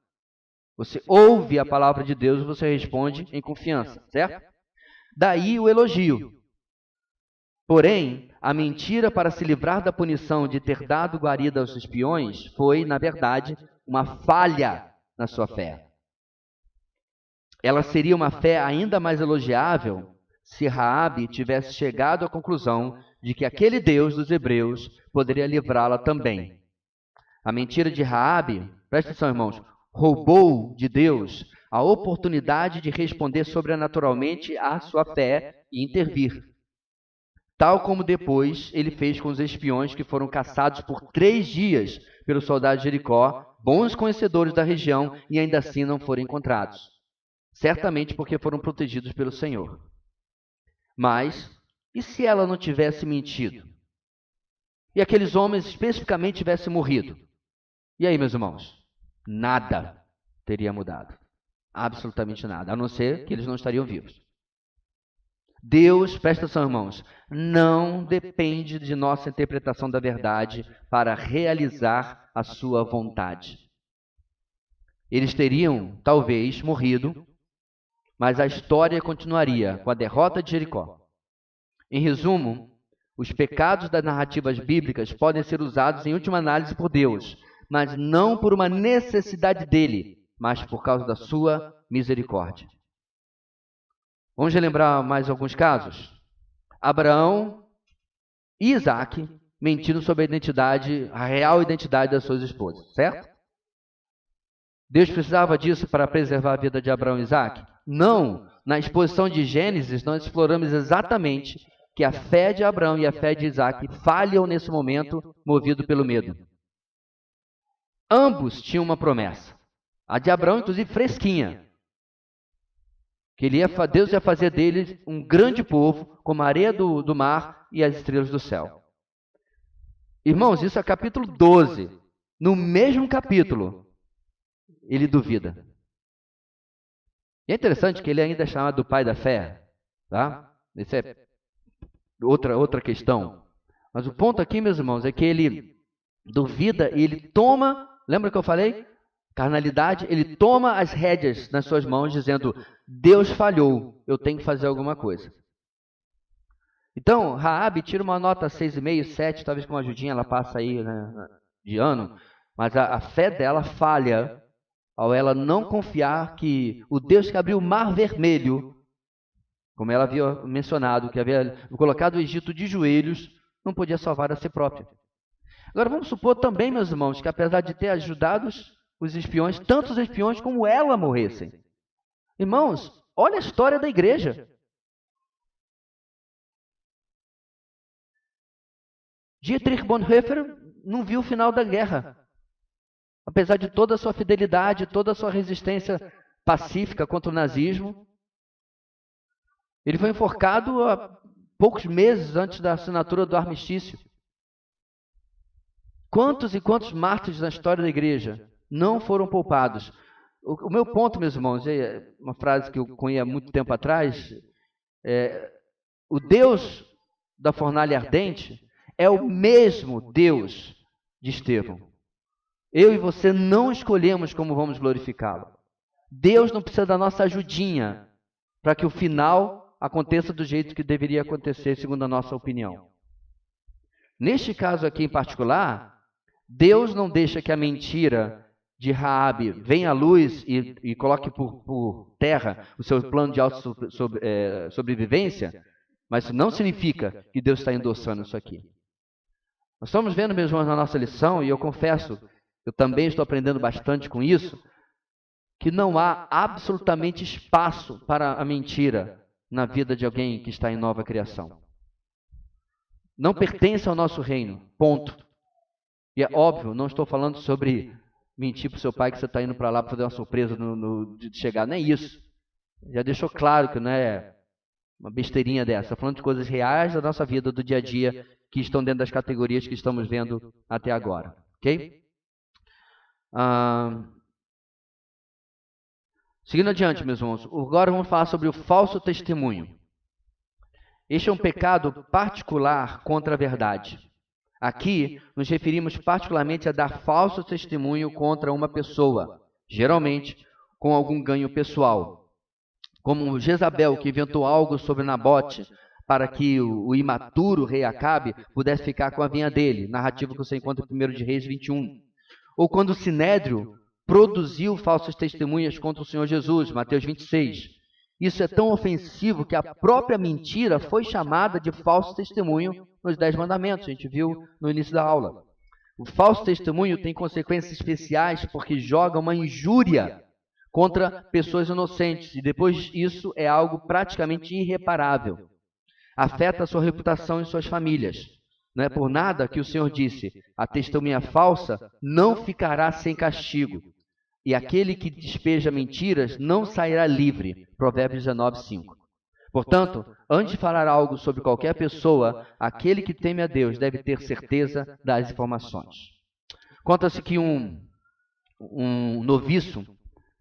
A: Você ouve a palavra de Deus e você responde em confiança, certo? Daí o elogio. Porém, a mentira para se livrar da punição de ter dado guarida aos espiões foi, na verdade, uma falha na sua fé. ela seria uma fé ainda mais elogiável se Raabe tivesse chegado à conclusão de que aquele Deus dos hebreus poderia livrá-la também. A mentira de Raabe, presta atenção, irmãos, roubou de Deus a oportunidade de responder sobrenaturalmente à sua fé e intervir. Tal como depois ele fez com os espiões que foram caçados por 3 dias pelos soldados de Jericó, bons conhecedores da região, e ainda assim não foram encontrados. Certamente porque foram protegidos pelo Senhor. Mas, e se ela não tivesse mentido? E aqueles homens especificamente tivessem morrido? E aí, meus irmãos? Nada teria mudado. Absolutamente nada, a não ser que eles não estariam vivos. Deus, presta atenção, irmãos, não depende de nossa interpretação da verdade para realizar a sua vontade. Eles teriam, talvez, morrido, mas a história continuaria com a derrota de Jericó. Em resumo, os pecados das narrativas bíblicas podem ser usados em última análise por Deus, mas não por uma necessidade dele, mas por causa da sua misericórdia. Vamos relembrar mais alguns casos? Abraão e Isaac mentindo sobre a real identidade das suas esposas, certo? Deus precisava disso para preservar a vida de Abraão e Isaac? Não. Na exposição de Gênesis, nós exploramos exatamente que a fé de Abraão e a fé de Isaac falham nesse momento, movido pelo medo. Ambos tinham uma promessa. A de Abraão, inclusive, fresquinha. Que Deus ia fazer deles um grande povo, como a areia do mar e as estrelas do céu. Irmãos, isso é capítulo 12. No mesmo capítulo, ele duvida. E é interessante que ele ainda é chamado do pai da fé. Tá? Isso é outra questão. Mas o ponto aqui, meus irmãos, é que ele duvida e ele toma, lembra que eu falei? Carnalidade, ele toma as rédeas nas suas mãos, dizendo, Deus falhou, eu tenho que fazer alguma coisa. Então, Raabe tira uma nota 6,5, 7, talvez com uma ajudinha, ela passa aí, né, de ano, mas a fé dela falha ao ela não confiar que o Deus que abriu o Mar Vermelho, como ela havia mencionado, que havia colocado o Egito de joelhos, não podia salvar a si própria. Agora, vamos supor também, meus irmãos, que apesar de ter ajudado os espiões, tanto os espiões como ela morressem. Irmãos, olha a história da igreja. Dietrich Bonhoeffer não viu o final da guerra. Apesar de toda a sua fidelidade, toda a sua resistência pacífica contra o nazismo, ele foi enforcado há poucos meses antes da assinatura do armistício. Quantos e quantos mártires na história da igreja não foram poupados? O meu ponto, meus irmãos, é uma frase que eu conheci há muito tempo atrás, o Deus da fornalha ardente é o mesmo Deus de Estevão. Eu e você não escolhemos como vamos glorificá-lo. Deus não precisa da nossa ajudinha para que o final aconteça do jeito que deveria acontecer, segundo a nossa opinião. Neste caso aqui em particular, Deus não deixa que a mentira de Raabe venha à luz e coloque por terra o seu plano de sobrevivência, mas isso não significa que Deus está endossando isso aqui. Nós estamos vendo, meus irmãos, na nossa lição, e eu confesso, eu também estou aprendendo bastante com isso, que não há absolutamente espaço para a mentira na vida de alguém que está em nova criação. Não pertence ao nosso reino, ponto. E é óbvio, não estou falando sobre mentir para o seu pai que você está indo para lá para fazer uma surpresa de chegar, não é isso. Já deixou claro que não é uma besteirinha dessa. Estou falando de coisas reais da nossa vida, do dia a dia, que estão dentro das categorias que estamos vendo até agora. Ok? Seguindo adiante, meus irmãos, agora vamos falar sobre o falso testemunho. Este é um pecado particular contra a verdade. Aqui, nos referimos particularmente a dar falso testemunho contra uma pessoa, geralmente com algum ganho pessoal. Como Jezabel, que inventou algo sobre Nabote para que o imaturo rei Acabe pudesse ficar com a vinha dele, narrativa que você encontra em 1 de Reis 21. Ou quando Sinédrio produziu falsas testemunhas contra o Senhor Jesus, Mateus 26. Isso é tão ofensivo que a própria mentira foi chamada de falso testemunho nos 10 mandamentos, a gente viu no início da aula. O falso testemunho tem consequências especiais porque joga uma injúria contra pessoas inocentes, e depois isso é algo praticamente irreparável. Afeta a sua reputação e suas famílias. Não é por nada que o Senhor disse: a testemunha falsa não ficará sem castigo, e aquele que despeja mentiras não sairá livre. Provérbios 19:5. Portanto, antes de falar algo sobre qualquer pessoa, aquele que teme a Deus deve ter certeza das informações. Conta-se que um noviço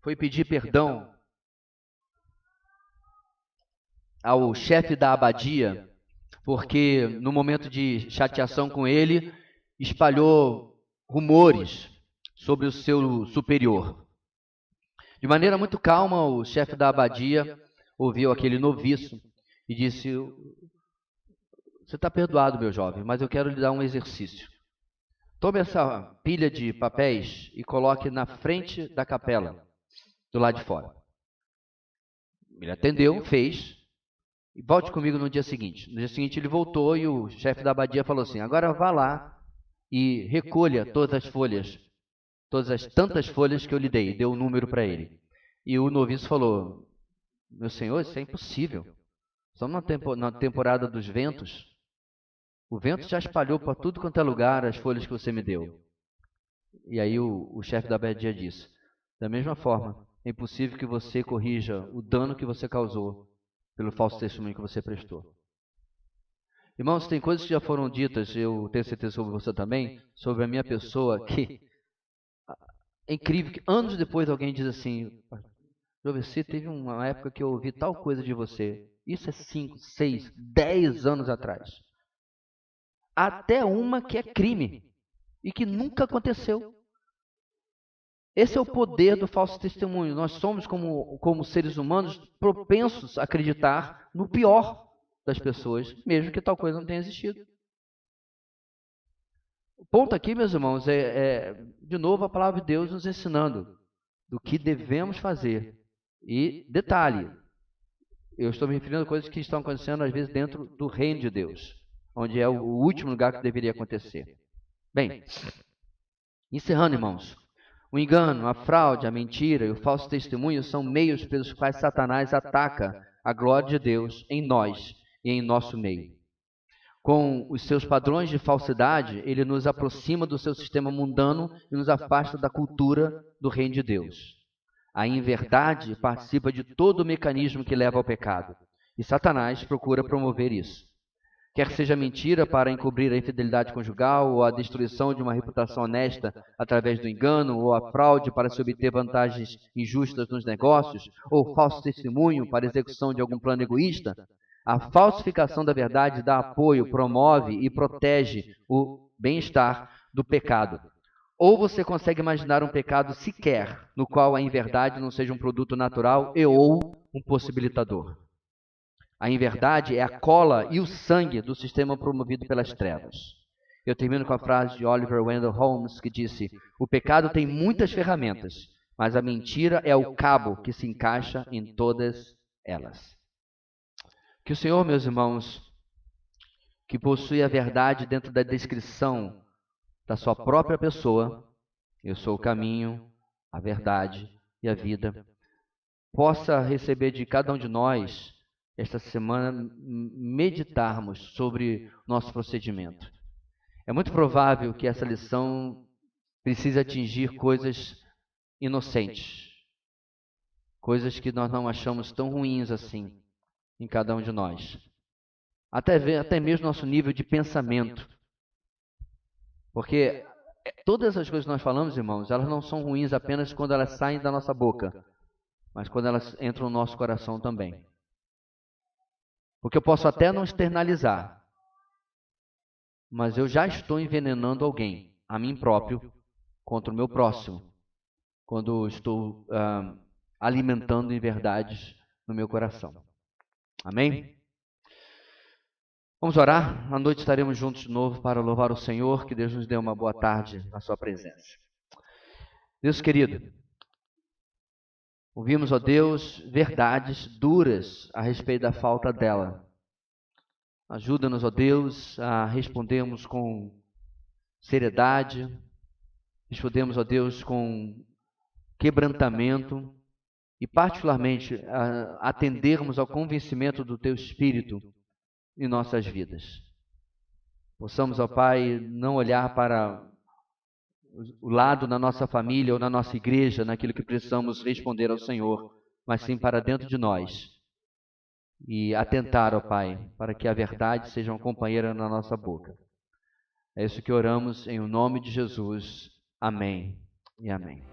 A: foi pedir perdão ao chefe da abadia, porque no momento de chateação com ele, espalhou rumores sobre o seu superior. De maneira muito calma, o chefe da abadia ouviu aquele noviço e disse: você está perdoado, meu jovem, mas eu quero lhe dar um exercício. Tome essa pilha de papéis e coloque na frente da capela, do lado de fora. Ele atendeu, fez, e volte comigo no dia seguinte. No dia seguinte ele voltou e o chefe da abadia falou assim: agora vá lá e recolha todas as folhas, todas as tantas folhas que eu lhe dei. Deu um número para ele. E o noviço falou: meu senhor, isso é impossível. Estamos na temporada dos ventos. O vento já espalhou para tudo quanto é lugar as folhas que você me deu. E aí o chefe da abadia disse: da mesma forma, é impossível que você corrija o dano que você causou pelo falso testemunho que você prestou. Irmãos, tem coisas que já foram ditas, eu tenho certeza sobre você também, sobre a minha pessoa, que é incrível que anos depois alguém diz assim: você teve uma época que eu ouvi tal coisa de você. Isso é 5, 6, 10 anos atrás. Até uma que é crime e que nunca aconteceu. Esse é o poder do falso testemunho. Nós somos, como seres humanos, propensos a acreditar no pior das pessoas, mesmo que tal coisa não tenha existido. O ponto aqui, meus irmãos, de novo a palavra de Deus nos ensinando do que devemos fazer. E, detalhe, eu estou me referindo a coisas que estão acontecendo, às vezes, dentro do reino de Deus, onde é o último lugar que deveria acontecer. Bem, encerrando, irmãos, o engano, a fraude, a mentira e o falso testemunho são meios pelos quais Satanás ataca a glória de Deus em nós e em nosso meio. Com os seus padrões de falsidade, ele nos aproxima do seu sistema mundano e nos afasta da cultura do reino de Deus. A inverdade participa de todo o mecanismo que leva ao pecado, e Satanás procura promover isso. Quer seja mentira para encobrir a infidelidade conjugal, ou a destruição de uma reputação honesta através do engano, ou a fraude para se obter vantagens injustas nos negócios, ou falso testemunho para execução de algum plano egoísta, a falsificação da verdade dá apoio, promove e protege o bem-estar do pecado. Ou você consegue imaginar um pecado sequer, no qual a inverdade não seja um produto natural e ou um possibilitador. A inverdade é a cola e o sangue do sistema promovido pelas trevas. Eu termino com a frase de Oliver Wendell Holmes, que disse: o pecado tem muitas ferramentas, mas a mentira é o cabo que se encaixa em todas elas. Que o Senhor, meus irmãos, que possui a verdade dentro da descrição da sua própria pessoa, eu sou o caminho, a verdade e a vida, possa receber de cada um de nós, esta semana, meditarmos sobre nosso procedimento. É muito provável que essa lição precise atingir coisas inocentes, coisas que nós não achamos tão ruins assim em cada um de nós. Até mesmo nosso nível de pensamento. Porque todas as coisas que nós falamos, irmãos, elas não são ruins apenas quando elas saem da nossa boca, mas quando elas entram no nosso coração também. Porque eu posso até não externalizar, mas eu já estou envenenando alguém, a mim próprio, contra o meu próximo, quando estou alimentando inverdades no meu coração. Amém? Vamos orar? À noite estaremos juntos de novo para louvar o Senhor. Que Deus nos dê uma boa tarde na sua presença. Deus querido, ouvimos, ó Deus, verdades duras a respeito da falta dela. Ajuda-nos, ó Deus, a respondermos com seriedade, respondemos, ó Deus, com quebrantamento e, particularmente, atendermos ao convencimento do Teu Espírito em nossas vidas. Possamos, ó Pai, não olhar para o lado na nossa família ou na nossa igreja, naquilo que precisamos responder ao Senhor, mas sim para dentro de nós. E atentar, ó Pai, para que a verdade seja uma companheira na nossa boca. É isso que oramos em o nome de Jesus. Amém e amém.